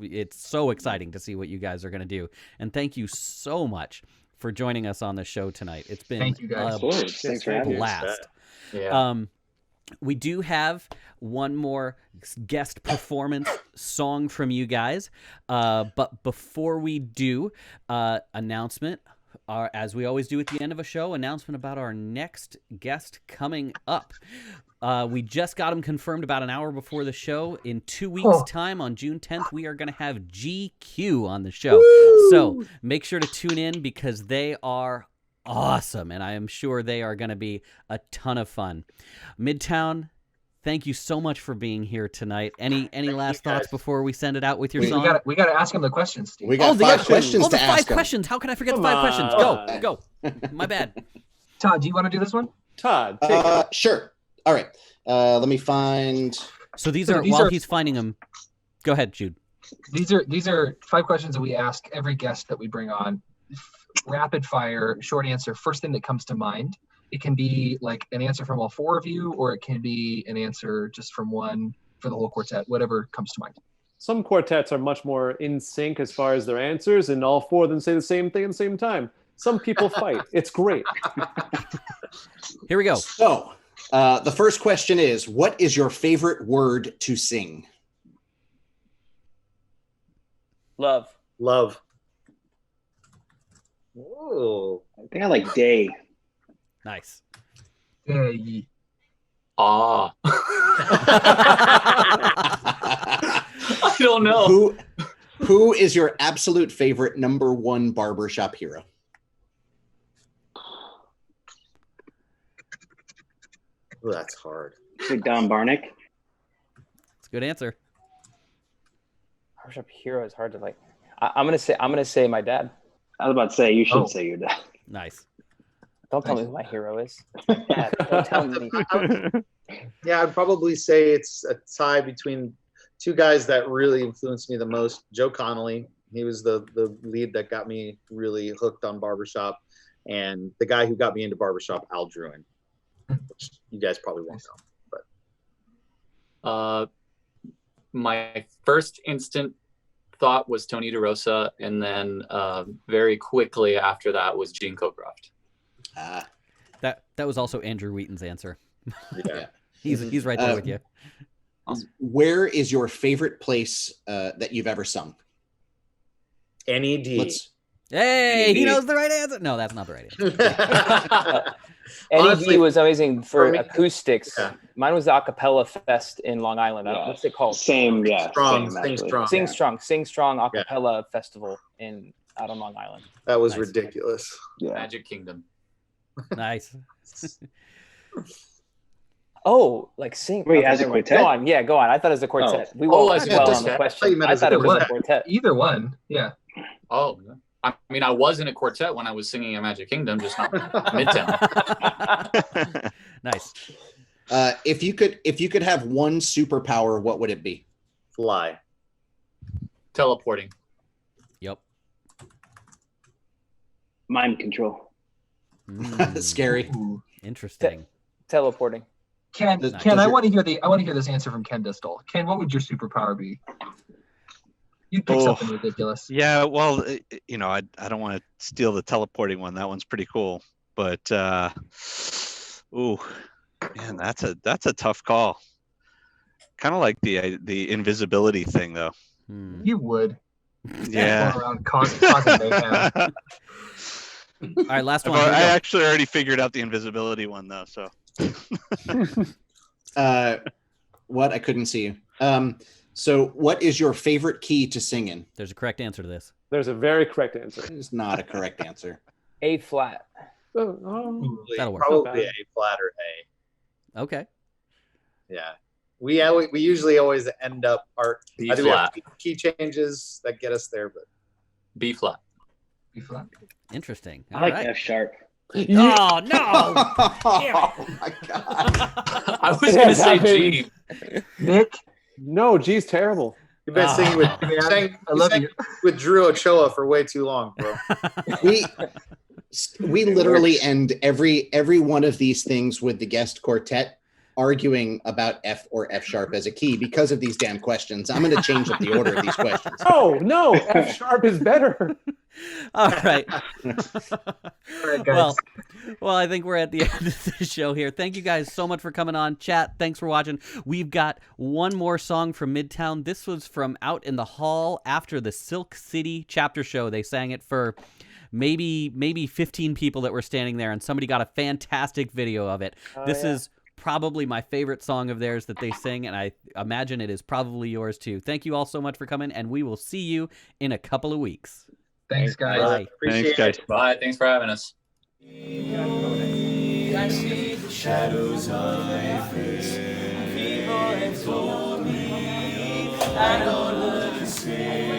it's so exciting to see what you guys are going to do, and thank you so much for joining us on the show tonight. It's been Thank you, guys. Thanks for having us. blast. Yeah. We do have one more guest performance song from you guys, but before we do, announcement. As we always do at the end of a show, announcement about our next guest coming up. We just got him confirmed about an hour before the show. In 2 weeks' time, on June 10th, we are going to have GQ on the show. Woo! So make sure to tune in because they are awesome, and I am sure they are going to be a ton of fun. Midtown, thank you so much for being here tonight. Any last thoughts before we send it out with your song? We got to ask him the questions, Steve. We got 5 questions to the ask 5 him. questions. How can I forget the 5 questions? Go. My bad. Todd, do you want to do this one? Todd, take it. Sure. All right. Let me find. So these are he's finding them. Go ahead, Jude. These are 5 questions that we ask every guest that we bring on. Rapid fire, short answer, first thing that comes to mind. It can be like an answer from all 4 of you, or it can be an answer just from one for the whole quartet, whatever comes to mind. Some quartets are much more in sync as far as their answers, and all 4 of them say the same thing at the same time. Some people fight. It's great. Here we go. So, the first question is, what is your favorite word to sing? Love. Whoa. I think I like day. Nice. Hey. I don't know. Who is your absolute favorite number 1 barbershop hero? Ooh, that's hard. Don Barnick. It's a good answer. Barbershop hero is hard to like. I'm gonna say my dad. I was about to say you should say your dad. Nice. Don't tell me who my hero is. Dad, don't tell me. Yeah, I'd probably say it's a tie between 2 guys that really influenced me the most. Joe Connolly, he was the lead that got me really hooked on barbershop, and the guy who got me into barbershop, Al Druin, which you guys probably won't know. But my first instant thought was Tony DeRosa, and then very quickly after that was Gene Cockcroft. That was also Andrew Wheaton's answer. Yeah. He's right there with you. Awesome. Where is your favorite place that you've ever sung? NED. Hey, he knows the right answer. No, that's not the right answer. NED was amazing for me- acoustics. Yeah. Mine was the Acapella Fest in Long Island. I don't know what's it called. Same, yeah. Strong, same, Sing actually. Strong. Sing Strong Acapella Festival out on Long Island. That was Nice. ridiculous. Yeah. Magic Kingdom. Nice. Oh, like sing. Wait, okay, as a never mind. quartet? Go on. Yeah, go on. I thought it was a quartet. We Oh, won't as a dwell on quartet. the I question. thought you meant I as a thought it was a quartet. quartet. Either one. Yeah. Oh, I mean, I was in a quartet when I was singing at Magic Kingdom, just not Midtown. Nice. If you could have one superpower, what would it be? Fly. Teleporting. Yep. Mind control. Scary. Interesting. Teleporting. Ken, Does I your- want to hear this answer from Ken Distel. Ken, what would your superpower be? You'd pick Oh. something ridiculous. Yeah, well, I don't want to steal the teleporting one. That one's pretty cool. But ooh, man, that's a tough call. Kind of like the invisibility thing, though. You would. Yeah. Going around causing mayhem. All right, last one. I Here we go. actually already figured out the invisibility one, though. So. What? I couldn't see you. So what is your favorite key to sing in? There's a correct answer to this. There's a very correct answer. It's not a correct answer. A flat. That'll work. Probably A flat or A. Okay. Yeah. We usually always end up B either we have flat. key changes that get us there, but B flat. B flat. Interesting. I All like right. F sharp. Oh no! Oh my god! I was gonna say G. Nick, No, G's terrible. you've been singing with I love you. with Drew Ochoa for way too long, bro. We literally end every one of these things with the guest quartet arguing about F or F sharp as a key because of these damn questions. I'm going to change up the order of these questions. Oh no, F sharp is better. All right. right, guys. Well, I think we're at the end of the show here. Thank you guys so much for coming on. Chat, thanks for watching. We've got one more song from Midtown. This was from Out in the Hall after the Silk City chapter show. They sang it for maybe 15 people that were standing there, and somebody got a fantastic video of it. This is probably my favorite song of theirs that they sing, and I imagine it is probably yours too. Thank you all so much for coming, and we will see you in a couple of weeks. Thanks, guys. Bye. Thanks, guys. Bye. Thanks for having us. I see the shadows I face. People have told me I don't look the same.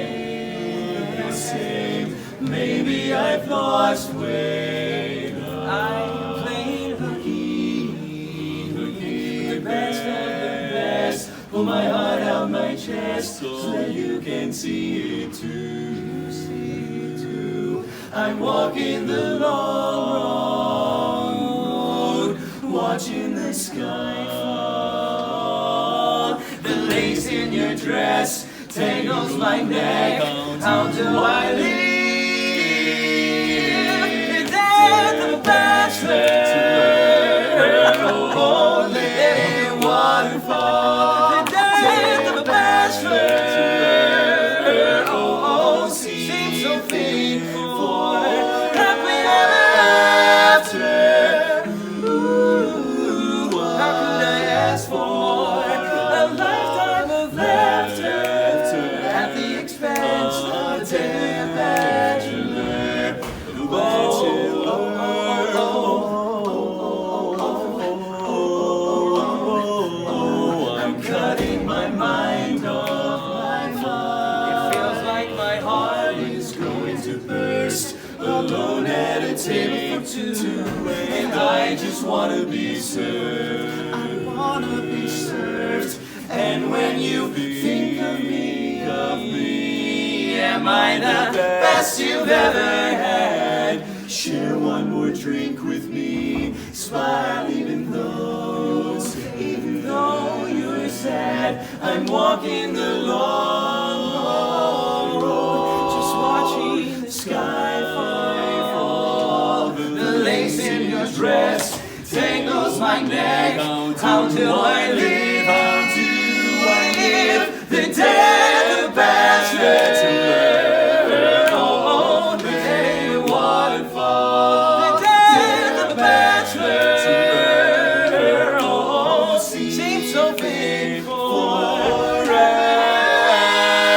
Maybe I've lost weight. I'm playing hooky, the best of the best. Pull my heart out my chest so that you can see it too. I'm walking the long road, watching the sky fall. The lace in your dress tangles my neck. How do I live? The death of a bachelor, oh, let it waterfall. The death of a bachelor, oh, seems so painful. Happily ever after. Ooh, how could I ask for more? A lifetime of laughter at the expense of a dead bachelor. I'm cutting my mind off. It feels like my heart is going to burst. Alone at a table for two, and I just wanna be served. I wanna be served. And when you think of me, am I the best you've ever had? Share one more drink with me. Smile even though you're sad. I'm walking the long road, just watching the sky fall. The lace in your dress tangles my neck. How do I live? How do I live? The death of bachelor. Oh, the day waterfall. The death of bachelor. Oh, seems so painful.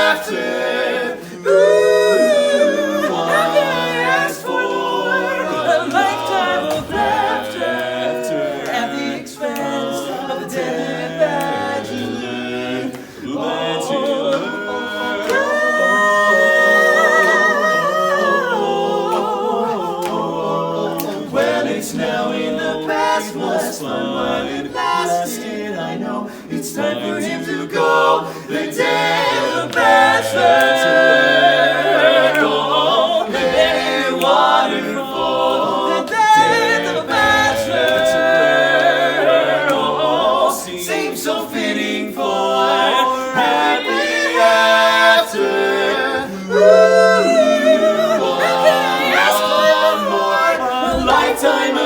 After. Ooh, how can I ask for a lifetime of laughter at the expense of the dead bachelor? Well, it's now in the past. Was fun while it lasted. I know it's time for him to go. The day of the bachelor. Oh, let it waterfall. time